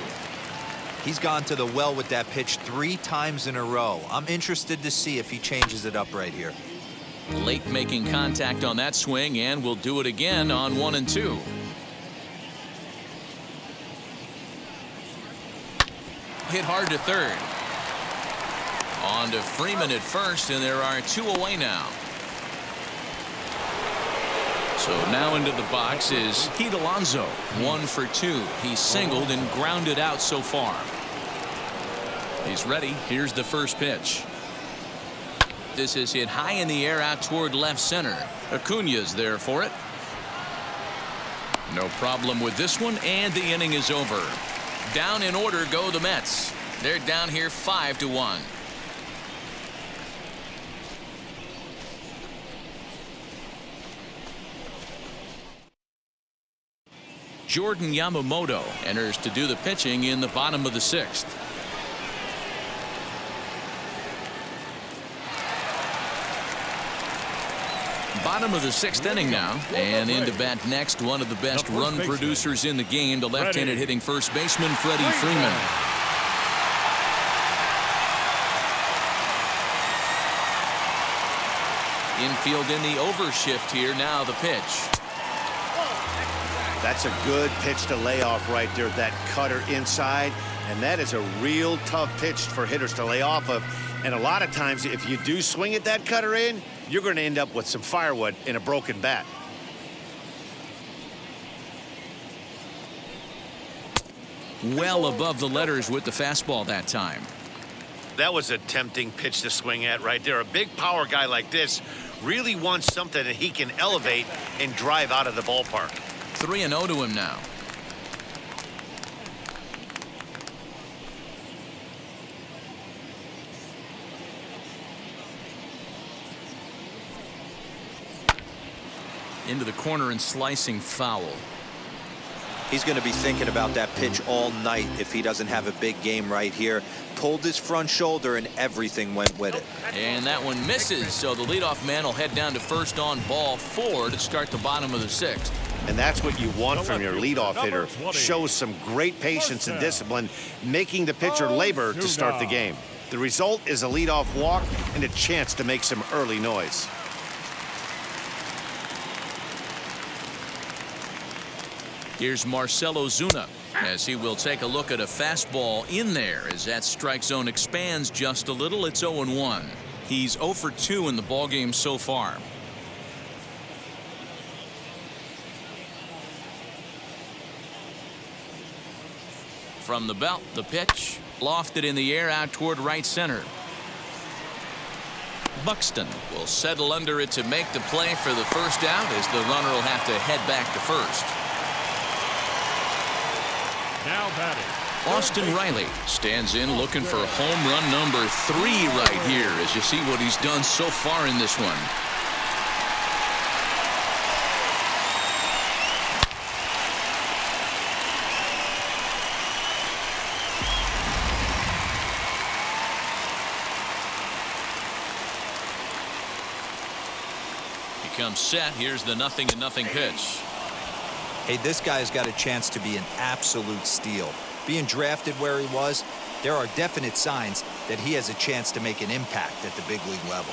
He's gone to the well with that pitch 3 times in a row. I'm interested to see if he changes it up right here. Late making contact on that swing, and will do it again on 1 and 2. Hit hard to third. On to Freeman at first, and there are 2 away now. So now into the box is Pete Alonso, 1 for 2. He's singled and grounded out so far. He's ready. Here's the first pitch. This is hit high in the air out toward left center. Acuña's there for it. No problem with this one, and the inning is over. Down in order go the Mets. They're down here 5-1. Jordan Yamamoto enters to do the pitching in the bottom of the 6th. Bottom of the 6th inning now, and in to bat next, one of the best run producers in the game, the left-handed hitting first baseman Freddie Freeman. Infield in the overshift here. Now the pitch. That's a good pitch to lay off right there, that cutter inside, and that is a real tough pitch for hitters to lay off of. And a lot of times, if you do swing at that cutter in, you're going to end up with some firewood in a broken bat. Well above the letters with the fastball that time. That was a tempting pitch to swing at right there. A big power guy like this really wants something that he can elevate and drive out of the ballpark. 3-0 to him now. Into the corner and slicing foul. He's going to be thinking about that pitch all night if he doesn't have a big game right here. Pulled his front shoulder and everything went with it. And that one misses, so the leadoff man will head down to first on ball 4 to start the bottom of the 6th. And that's what you want from your leadoff hitter. Shows some great patience and discipline, making the pitcher labor to start the game. The result is a leadoff walk and a chance to make some early noise. Here's Marcell Ozuna as he will take a look at a fastball in there as that strike zone expands just a little. It's 0-1. He's 0 for 2 in the ballgame so far. From the belt, the pitch lofted in the air out toward right center. Buxton will settle under it to make the play for the first out as the runner will have to head back to first. Now batting, Austin Riley stands in looking for home run number 3 right here as you see what he's done so far in this one. He comes set. Here's the 0-0 pitch. Hey, this guy's got a chance to be an absolute steal. Being drafted where he was, there are definite signs that he has a chance to make an impact at the big league level.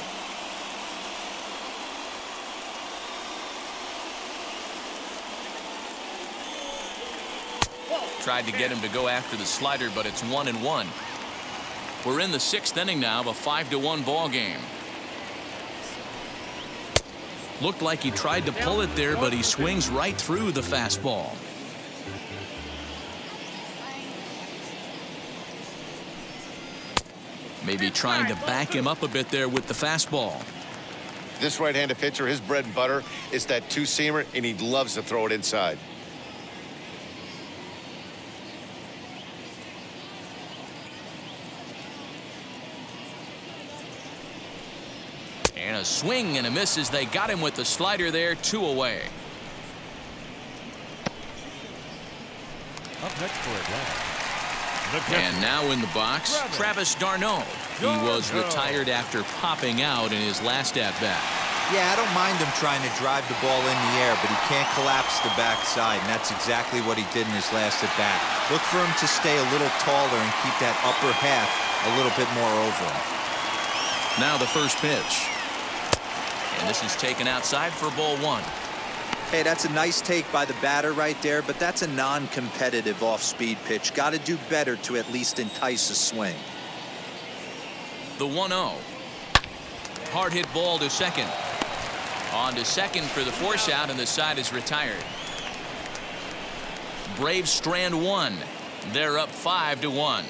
Tried to get him to go after the slider, but it's 1-1. We're in the 6th inning now of a 5-1 ball game. Looked like he tried to pull it there, but he swings right through the fastball. Maybe trying to back him up a bit there with the fastball. This right-handed pitcher, his bread and butter is that two-seamer, and he loves to throw it inside. And a swing and a miss as they got him with the slider there. 2 away. up next for Atlanta. And now in the box, Travis d'Arnaud. He was retired after popping out in his last at-bat. Yeah, I don't mind him trying to drive the ball in the air, but he can't collapse the backside, and that's exactly what he did in his last at-bat. Look for him to stay a little taller and keep that upper half a little bit more over him. Now the first pitch. And this is taken outside for ball one. Hey, that's a nice take by the batter right there, but that's a non-competitive off-speed pitch. Got to do better to at least entice a swing. The 1-0. Hard hit ball to second. On to second for the force out, and the side is retired. Braves strand one. They're up 5-1.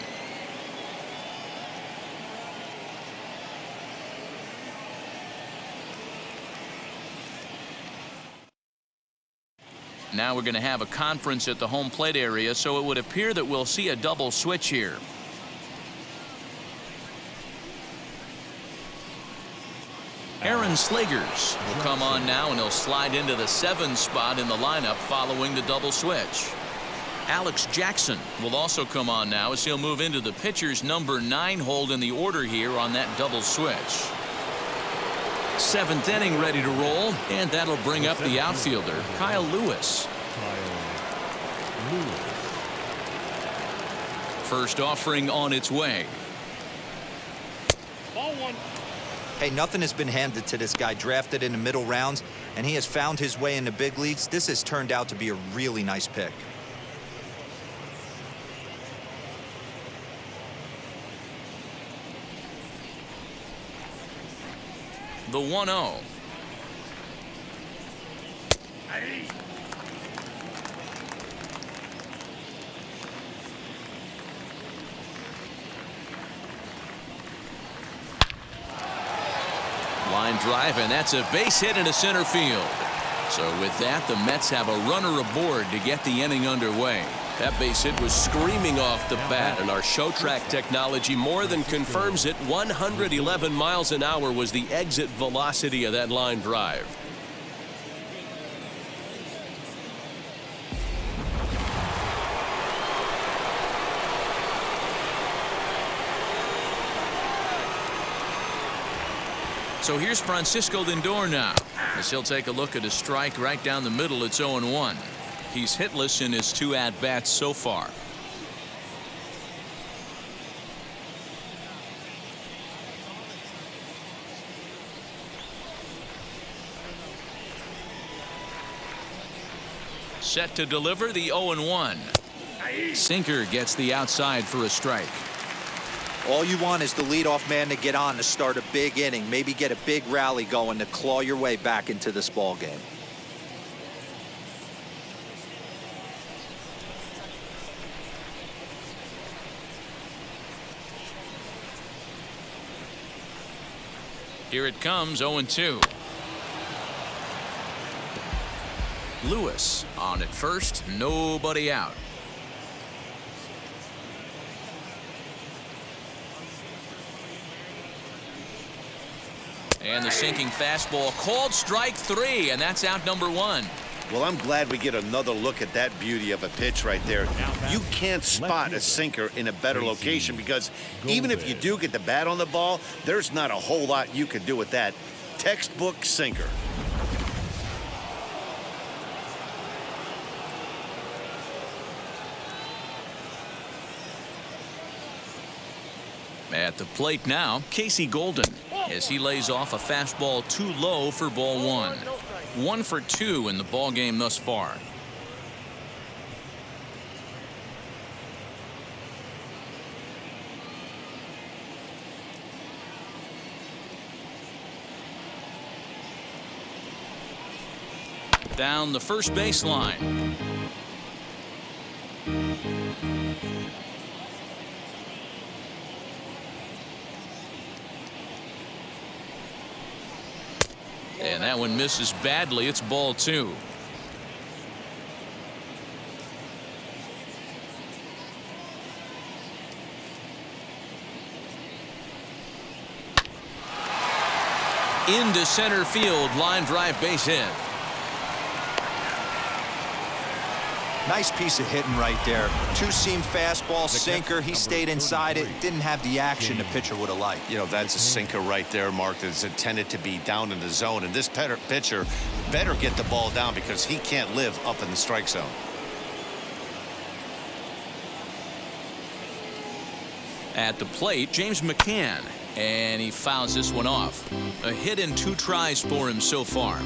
Now we're going to have a conference at the home plate area, so it would appear that we'll see a double switch here. Aaron Slegers will come on now, and he'll slide into the 7 spot in the lineup following the double switch. Alex Jackson will also come on now as he'll move into the pitcher's number 9 hold in the order here on that double switch. 7th inning ready to roll, and that'll bring up the outfielder, Kyle Lewis. First offering on its way. Ball one. Hey, nothing has been handed to this guy. Drafted in the middle rounds, and he has found his way in the big leagues. This has turned out to be a really nice pick. The 1-0. Line drive, and that's a base hit into center field. So with that, the Mets have a runner aboard to get the inning underway. That base hit was screaming off the bat, and our show track technology more than confirms it. 111 miles an hour was the exit velocity of that line drive. So here's Francisco Lindor now, as he'll take a look at a strike right down the middle. It's 0-1. He's hitless in his 2 at-bats so far. Set to deliver the 0-1. Sinker gets the outside for a strike. All you want is the leadoff man to get on to start a big inning, maybe get a big rally going to claw your way back into this ball game. Here it comes, 0-2. Lewis on at first, nobody out. And the sinking fastball called strike 3, and that's out number 1. Well, I'm glad we get another look at that beauty of a pitch right there. You can't spot a sinker in a better location because even if you do get the bat on the ball, there's not a whole lot you can do with that. Textbook sinker. At the plate now, Casey Golden, as he lays off a fastball too low for ball 1. 1 for 2 in the ball game thus far. Down the first baseline. And that one misses badly. It's ball 2. Into center field, line drive, base hit. Nice piece of hitting right there. 2-seam fastball, sinker. He stayed inside it. Didn't have the action the pitcher would have liked. You know, that's a sinker right there, Mark, that's intended to be down in the zone. And this pitcher better get the ball down because he can't live up in the strike zone. At the plate, James McCann. And he fouls this one off. A hit in 2 tries for him so far.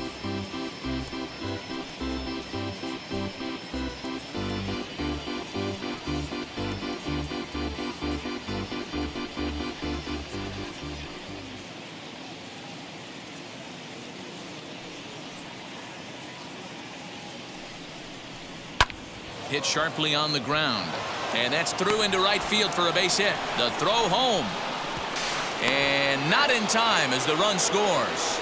Hit sharply on the ground. And that's through into right field for a base hit. The throw home. And not in time as the run scores.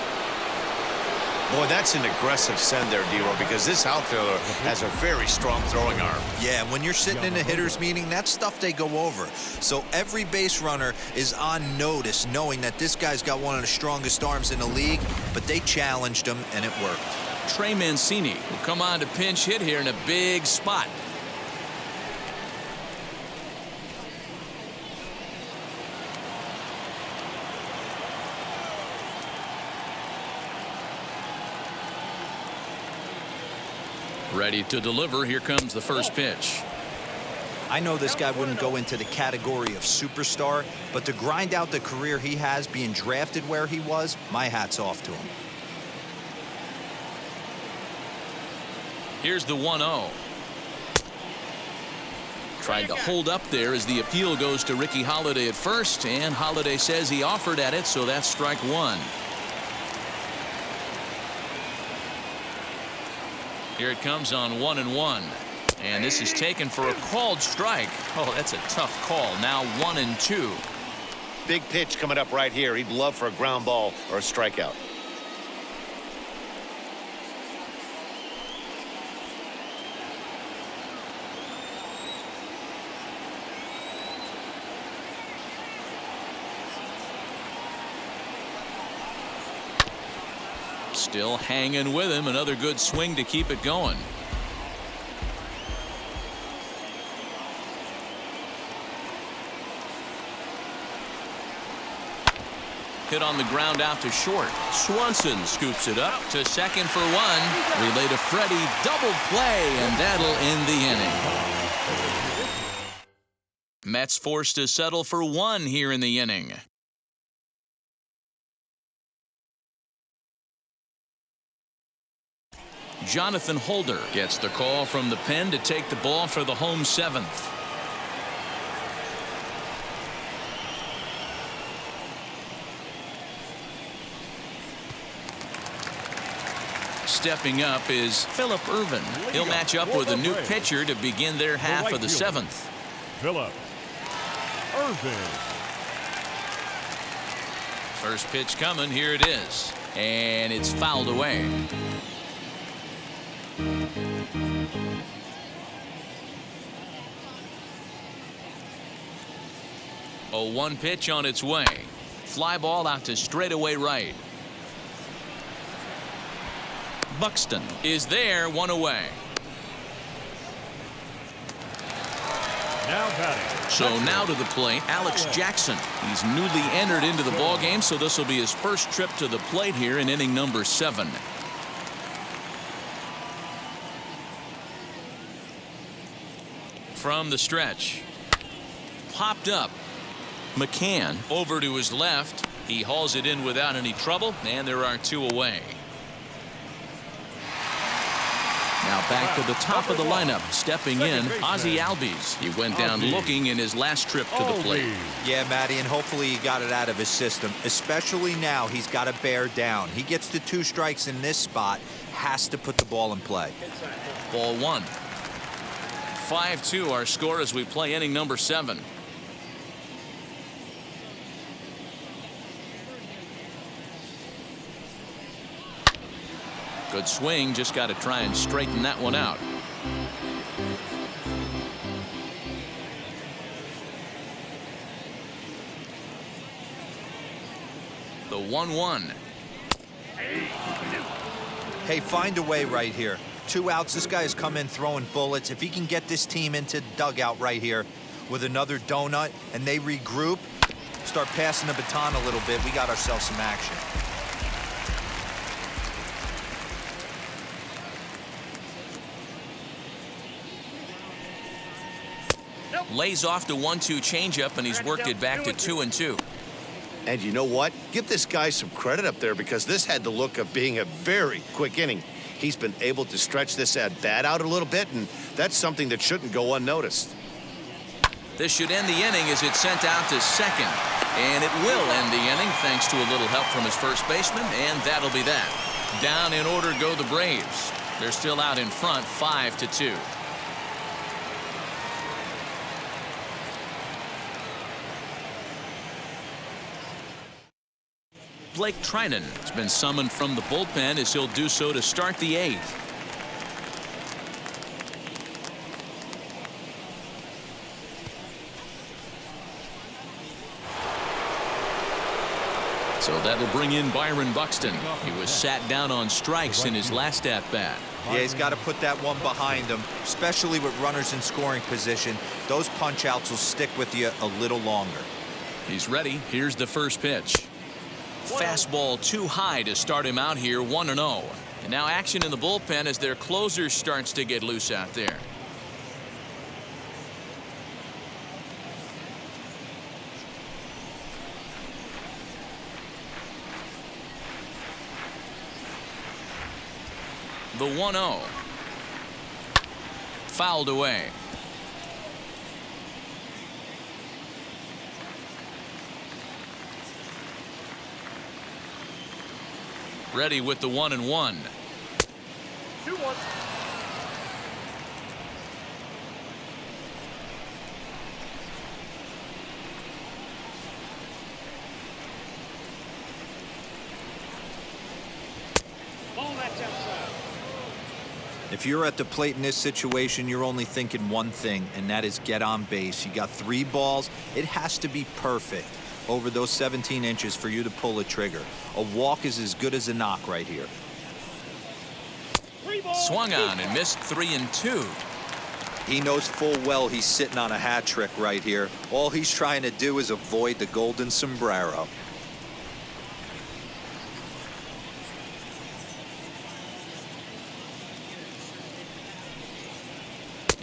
Boy, that's an aggressive send there, D-Roll, because this outfielder has a very strong throwing arm. Yeah, and when you're sitting in a hitter's meeting, that's stuff they go over. So every base runner is on notice, knowing that this guy's got one of the strongest arms in the league, but they challenged him, and it worked. Trey Mancini will come on to pinch hit here in a big spot. Ready to deliver. Here comes the first pitch. I know this guy wouldn't go into the category of superstar, but to grind out the career he has being drafted where he was, my hat's off to him. Here's the 1-0. Tried to hold up there as the appeal goes to Ricky Holiday at first, and Holiday says he offered at it, so that's strike 1. Here it comes on 1-1. And this is taken for a called strike. Oh, that's a tough call. Now 1-2. Big pitch coming up right here. He'd love for a ground ball or a strikeout. Still hanging with him. Another good swing to keep it going. Hit on the ground out to short. Swanson scoops it up to second for 1. Relay to Freddie. Double play, and that'll end the inning. Mets forced to settle for 1 here in the inning. Jonathan Holder gets the call from the pen to take the ball for the home 7th. Stepping up is Phillip Ervin. He'll match up with a new pitcher to begin their half of the 7th. Phillip Ervin. First pitch coming. Here it is. And it's fouled away. A 1 pitch on its way. Fly ball out to straightaway right. Buxton is there, 1 away. Now batting. So now to the plate, Alex Jackson. He's newly entered into the ballgame, so this will be his first trip to the plate here in inning number 7. From the stretch. Popped up. McCann over to his left. He hauls it in without any trouble, and there are 2 away. Now back to the top of the lineup, stepping in, Ozzie Albies. He went down looking in his last trip to the plate. Yeah, Matty, and hopefully he got it out of his system, especially now he's got to bear down. He gets the 2 strikes in this spot, has to put the ball in play. Ball 1. 5-2 our score as we play inning number 7. Good swing, just got to try and straighten that one out. The 1-1. Hey, find a way right here. 2 outs. This guy has come in throwing bullets. If he can get this team into the dugout right here with another donut and they regroup, start passing the baton a little bit, we got ourselves some action. Lays off the 1-2 changeup, and he's worked it back to 2-2. And you know what? Give this guy some credit up there because this had the look of being a very quick inning. He's been able to stretch this at-bat out a little bit, and that's something that shouldn't go unnoticed. This should end the inning as it's sent out to second. And it will end the inning thanks to a little help from his first baseman, and that'll be that. Down in order go the Braves. They're still out in front 5-2. Blake Trinan has been summoned from the bullpen as he'll do so to start the 8th. So that'll bring in Byron Buxton. He was sat down on strikes in his last at-bat. Yeah, he's got to put that one behind him, especially with runners in scoring position. Those punch-outs will stick with you a little longer. He's ready. Here's the first pitch. Fastball too high to start him out here, 1-0. And now action in the bullpen as their closer starts to get loose out there. The 1-0. Fouled away. Ready with the 1-1. 2-1. Ball that's outside. If you're at the plate in this situation, you're only thinking one thing, and that is get on base. You got 3 balls. It has to be perfect over those 17 inches for you to pull a trigger. A walk is as good as a knock right here. Swung on and missed 3-2. He knows full well he's sitting on a hat trick right here. All he's trying to do is avoid the golden sombrero.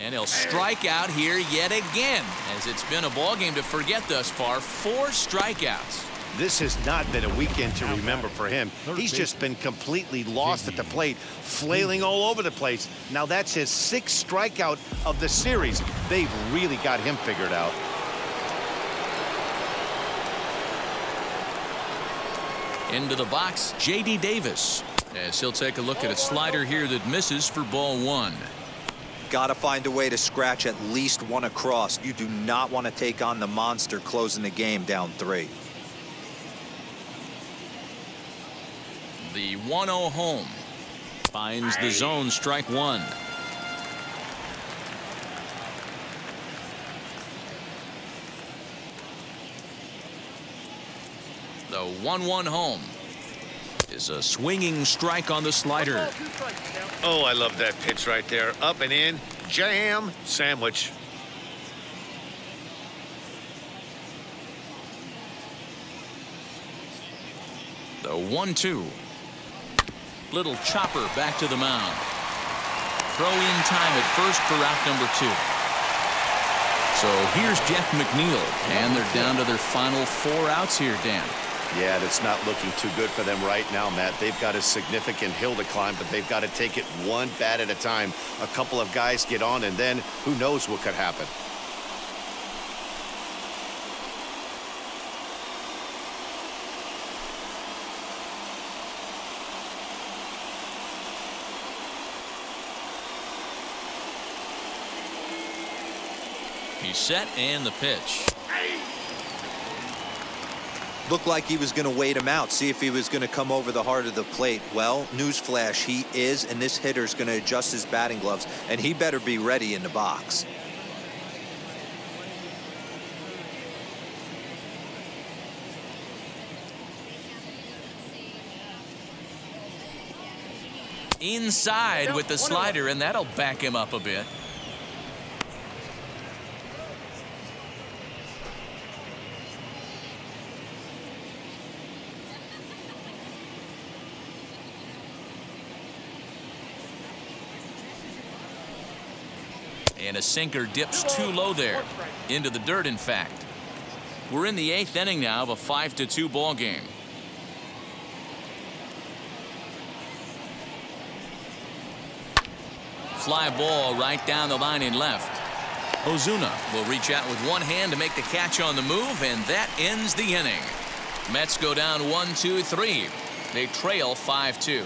And he'll strike out here yet again, as it's been a ball game to forget thus far. 4 strikeouts. This has not been a weekend to remember for him. He's just been completely lost at the plate, flailing all over the place. Now that's his 6th strikeout of the series. They've really got him figured out. Into the box, J.D. Davis, as he'll take a look at a slider here that misses for ball 1. Got to find a way to scratch at least one across. You do not want to take on the monster closing the game down 3. The 1-0 home. Finds the zone, strike 1. The 1-1 home is a swinging strike on the slider. Oh, I love that pitch right there. Up and in, jam, sandwich. The 1-2. Little chopper back to the mound. Throw in time at first for out number 2. So here's Jeff McNeil, and they're down to their final 4 outs here, Dan. Yeah, that's not looking too good for them right now, Matt. They've got a significant hill to climb, but they've got to take it one bat at a time. A couple of guys get on, and then who knows what could happen. He's set, and the pitch. Looked like he was going to wait him out, see if he was going to come over the heart of the plate. Well, newsflash, he is, and this hitter's going to adjust his batting gloves, and he better be ready in the box. Inside with the slider, and that'll back him up a bit. And a sinker dips too low there. Into the dirt, in fact. We're in the 8th inning now of a 5-2 ball game. Fly ball right down the line in left. Ozuna will reach out with one hand to make the catch on the move, and that ends the inning. Mets go down 1-2-3. They trail 5-2.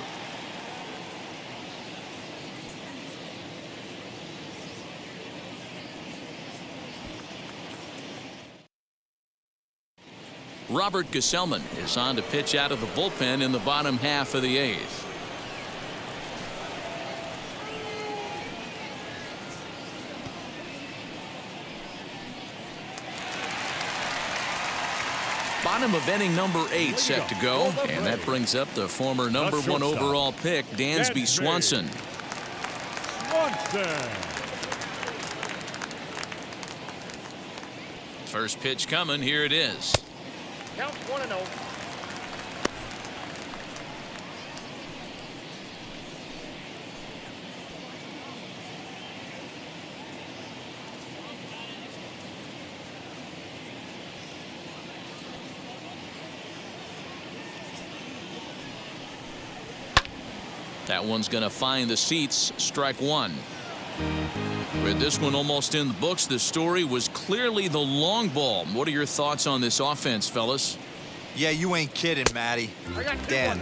Robert Gesellman is on to pitch out of the bullpen in the bottom half of the 8th. Bottom of inning number 8 set to go, and that brings up the former number 1 overall pick, Dansby Swanson. First pitch coming. Here it is. Counts 1-0. That one's going to find the seats. Strike one. With this one almost in the books, the story was clearly the long ball. What are your thoughts on this offense, fellas? Yeah, you ain't kidding, Matty. Dan,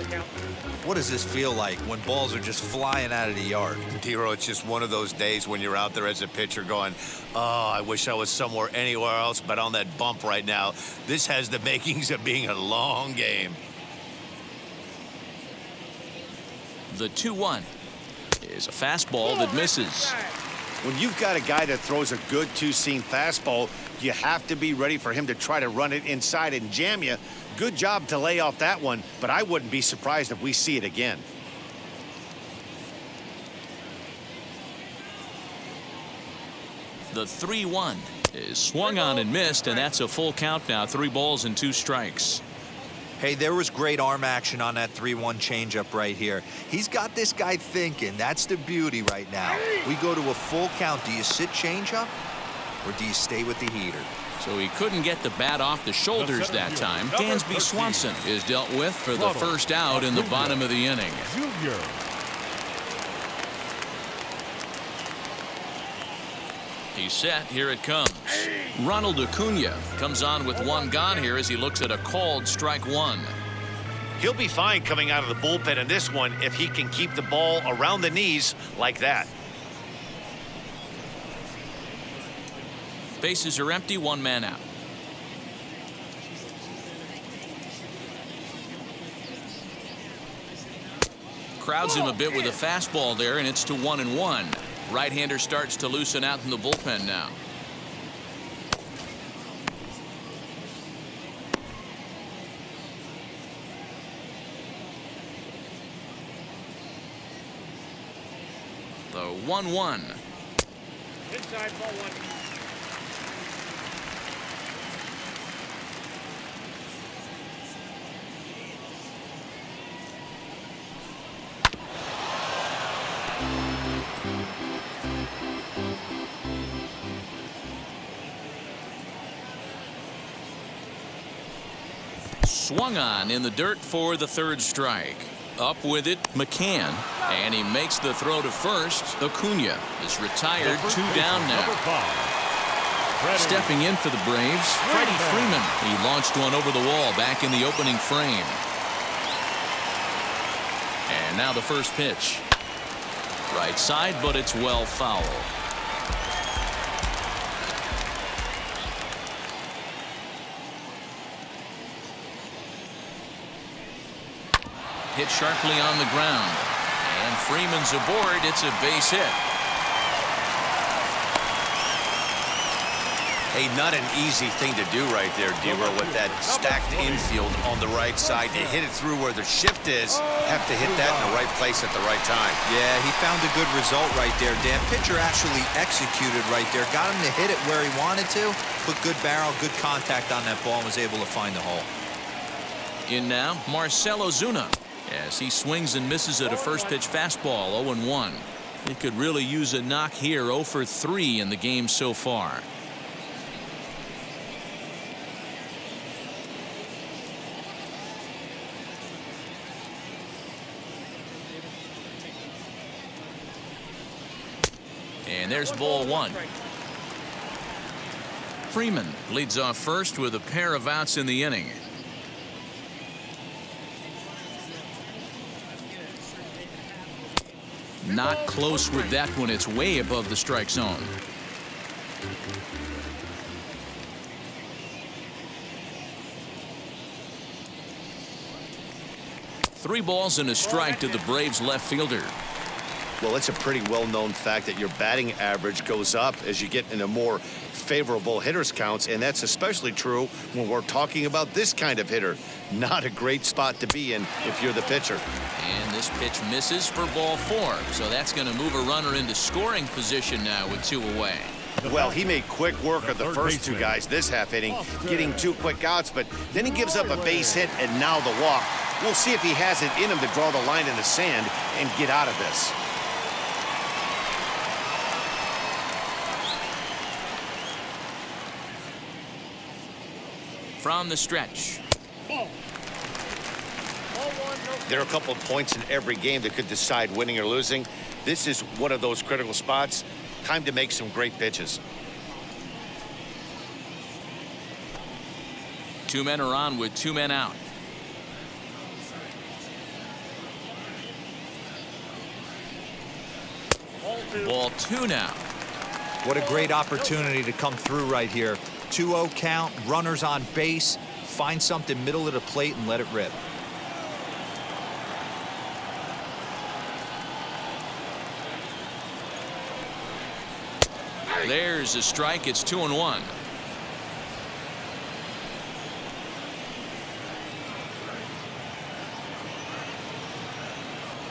what does this feel like when balls are just flying out of the yard? Dero, it's just one of those days when you're out there as a pitcher going, oh, I wish I was somewhere anywhere else but on that bump right now. This has the makings of being a long game. The 2-1 is a fastball that misses. When you've got a guy that throws a good two-seam fastball, you have to be ready for him to try to run it inside and jam you. Good job to lay off that one, but I wouldn't be surprised if we see it again. The 3-1 is swung on and missed, and that's a full count now. 3 balls and 2 strikes. Hey, there was great arm action on that 3-1 changeup right here. He's got this guy thinking. That's the beauty right now. We go to a full count. Do you sit changeup or do you stay with the heater? So he couldn't get the bat off the shoulders that time. Dansby Swanson is dealt with for the first out in the bottom of the inning. He's set. Here it comes. Ronald Acuna comes on with one gone here as he looks at a called strike one. He'll be fine coming out of the bullpen in this one if he can keep the ball around the knees like that. Bases are empty, 1 man out. Crowds him a bit with a fastball there, and it's to 1-1. Right-hander starts to loosen out in the bullpen now. The 1-1. Inside ball 1. Swung on in the dirt for the 3rd strike. Up with it, McCann, and he makes the throw to first. Acuna is retired, 2 down now. Stepping in for the Braves, Freddie Freeman. He launched one over the wall back in the opening frame. And now the first pitch. Right side, but it's well foul. Hit sharply on the ground. And Freeman's aboard. It's a base hit. Hey, not an easy thing to do right there, Dero, with that stacked infield on the right side. To hit it through where the shift is, have to hit that in the right place at the right time. Yeah, he found a good result right there, Dan. Pitcher actually executed right there. Got him to hit it where he wanted to. Put good barrel, good contact on that ball, and was able to find the hole. In now, Marcell Ozuna, as he swings and misses at a first pitch fastball, 0-1. He could really use a knock here, 0 for 3 in the game so far. And there's ball one. Freeman leads off first with a pair of outs in the inning. Not close with that one. It's way above the strike zone. Three balls and a strike to the Braves left fielder. Well, it's a pretty well-known fact that your batting average goes up as you get into more favorable hitters counts, and that's especially true when we're talking about this kind of hitter. Not a great spot to be in if you're the pitcher. And this pitch misses for ball four, so that's going to move a runner into scoring position now with two away. Well, he made quick work of the first two guys this half inning, getting two quick outs, but then he gives up a base hit and now the walk. We'll see if he has it in him to draw the line in the sand and get out of this. From the stretch. There are a couple of points in every game that could decide winning or losing. This is one of those critical spots. Time to make some great pitches. Two men are on with two men out. Ball two now. What a great opportunity to come through right here. 2-0 count, runners on base. Find something middle of the plate and let it rip. There's a strike. It's 2-1.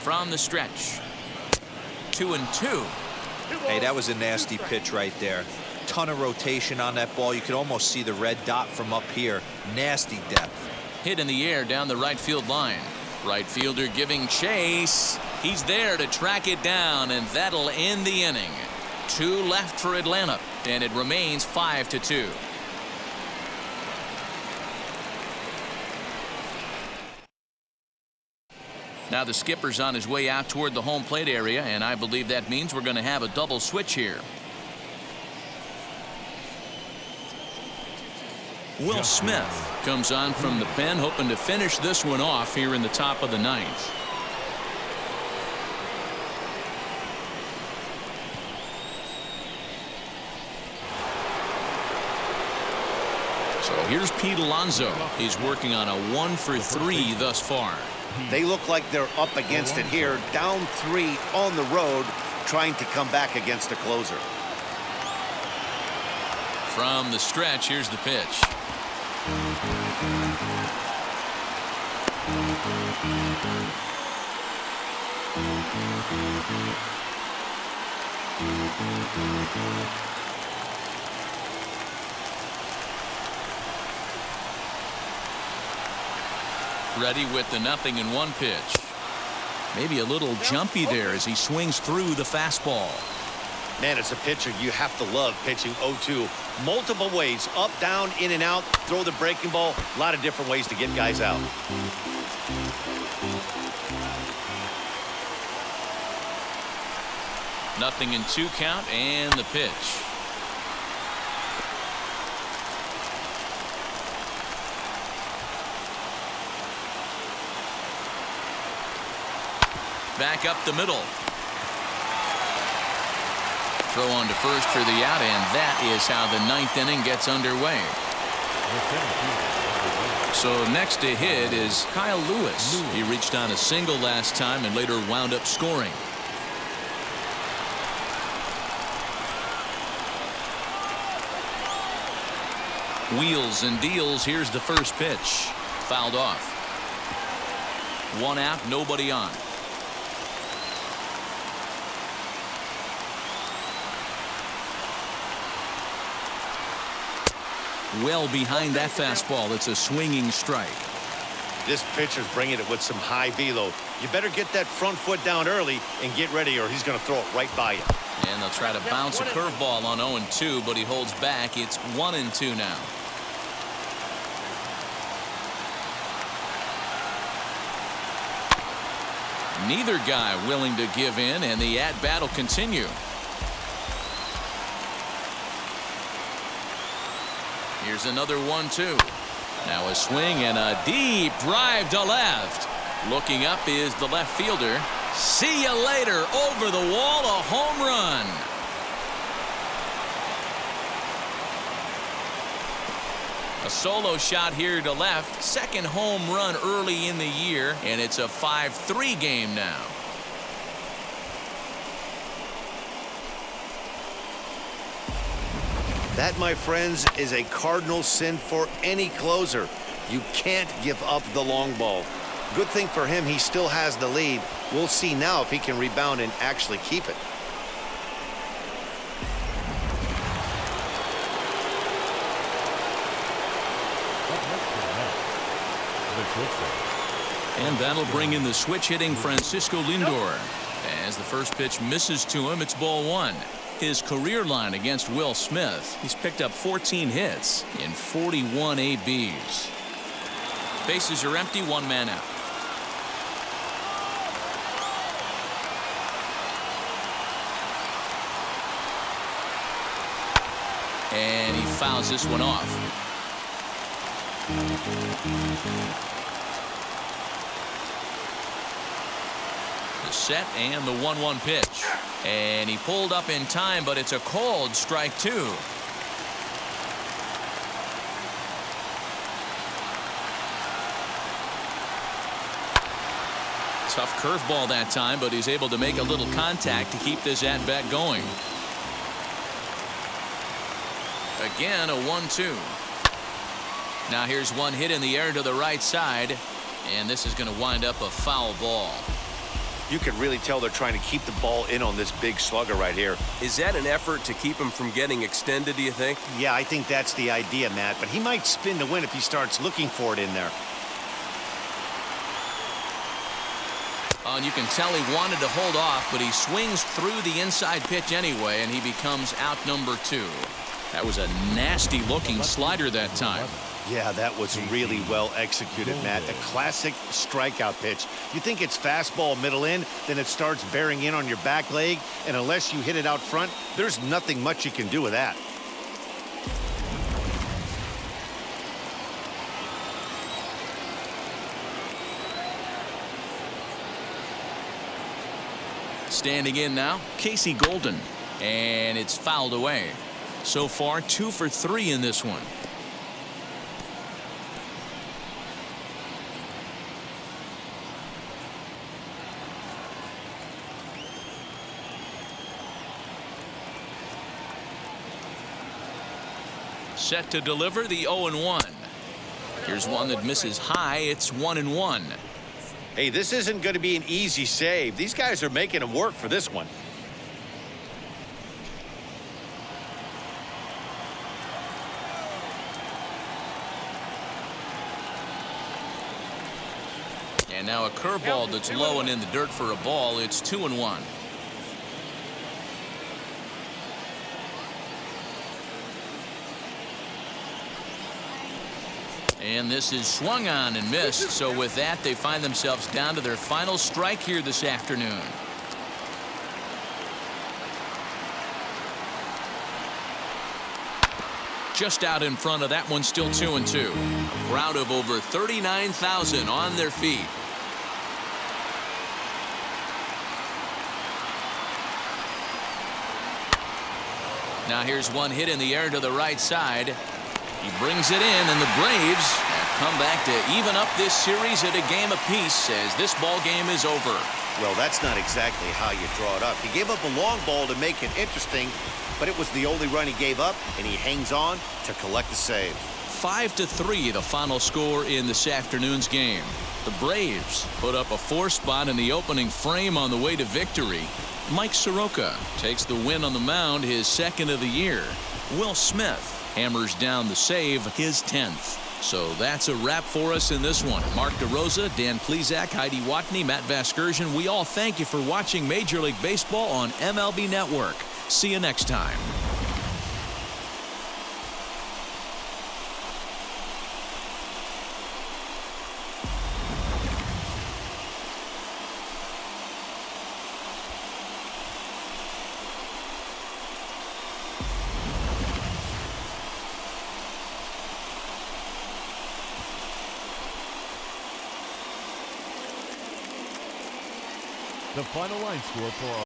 From the stretch. 2-2. Hey, that was a nasty pitch right there. Ton of rotation on that ball. You could almost see the red dot from up here. Nasty depth. Hit in the air down the right field line. Right fielder giving chase. He's there to track it down, and that'll end the inning. Two left for Atlanta, and it remains 5-2. Now the skipper's on his way out toward the home plate area, and I believe that means we're going to have a double switch here. Will Smith comes on from the pen, hoping to finish this one off here in the top of the ninth. So here's Pete Alonso. He's working on a 1-for-3 thus far. They look like they're up against it here, down 3 on the road, trying to come back against the closer. From the stretch, here's the pitch. Ready with the 0-1 pitch. Maybe a little jumpy there as he swings through the fastball. Man, as a pitcher, you have to love pitching 0-2. Multiple ways, up, down, in and out, throw the breaking ball. A lot of different ways to get guys out. 0-2 count and the pitch. Back up the middle. Throw on to first for the out, and that is how the ninth inning gets underway. So next to hit is Kyle Lewis. He reached on a single last time and later wound up scoring. Wheels and deals. Here's the first pitch. Fouled off. One out, nobody on. Well behind that fastball. It's a swinging strike. This pitcher's bringing it with some high velo. You better get that front foot down early and get ready, or he's going to throw it right by you. And they'll try to bounce a curveball on 0-2, but he holds back. It's 1-2 now. Neither guy willing to give in, and the at-bat will continue. Here's another 1-2. Now a swing and a deep drive to left. Looking up is the left fielder. See you later. Over the wall, a home run. A solo shot here to left. Second home run early in the year, and it's a 5-3 game now. That, my friends, is a cardinal sin for any closer. You can't give up the long ball. Good thing for him, he still has the lead. We'll see now if he can rebound and actually keep it. And that'll bring in the switch hitting Francisco Lindor. As the first pitch misses to him, it's ball one. His career line against Will Smith. He's picked up 14 hits in 41 ABs. Bases are empty, one man out. And he fouls this one off. The set and the 1-1 pitch. And he pulled up in time, but it's a called strike two. Tough curveball that time, but he's able to make a little contact to keep this at-bat going. Again, a 1-2. Now here's one hit in the air to the right side, and this is going to wind up a foul ball. You can really tell they're trying to keep the ball in on this big slugger right here. Is that an effort to keep him from getting extended, do you think? Yeah, I think that's the idea, Matt, but he might spin to win if he starts looking for it in there. And you can tell he wanted to hold off, but he swings through the inside pitch anyway, and he becomes out number two. That was a nasty looking slider that time. Yeah, that was really well executed, Matt. A classic strikeout pitch. You think it's fastball middle in, then it starts bearing in on your back leg, and unless you hit it out front, there's nothing much you can do with that. Standing in now, Casey Golden, and it's fouled away. So far, 2 for 3 in this one. Set to deliver the 0-1. Here's one that misses high. It's 1-1. Hey, this isn't going to be an easy save. These guys are making him work for this one. And now a curveball that's low and in the dirt for a ball. It's 2-1. And this is swung on and missed. So with that, they find themselves down to their final strike here this afternoon. Just out in front of that one, still 2-2. A crowd of over 39,000 on their feet. Now here's one hit in the air to the right side. He brings it in, and the Braves have come back to even up this series at a game apiece as this ball game is over. Well, that's not exactly how you draw it up. He gave up a long ball to make it interesting, but it was the only run he gave up, and he hangs on to collect the save. 5-3 the final score in this afternoon's game. The Braves put up a 4-spot in the opening frame on the way to victory. Mike Soroka takes the win on the mound, his second of the year. Will Smith hammers down the save, his 10th. So that's a wrap for us in this one. Mark DeRosa, Dan Plesac, Heidi Watney, Matt Vasgersian. We all thank you for watching Major League Baseball on MLB Network. See you next time. The final line score for our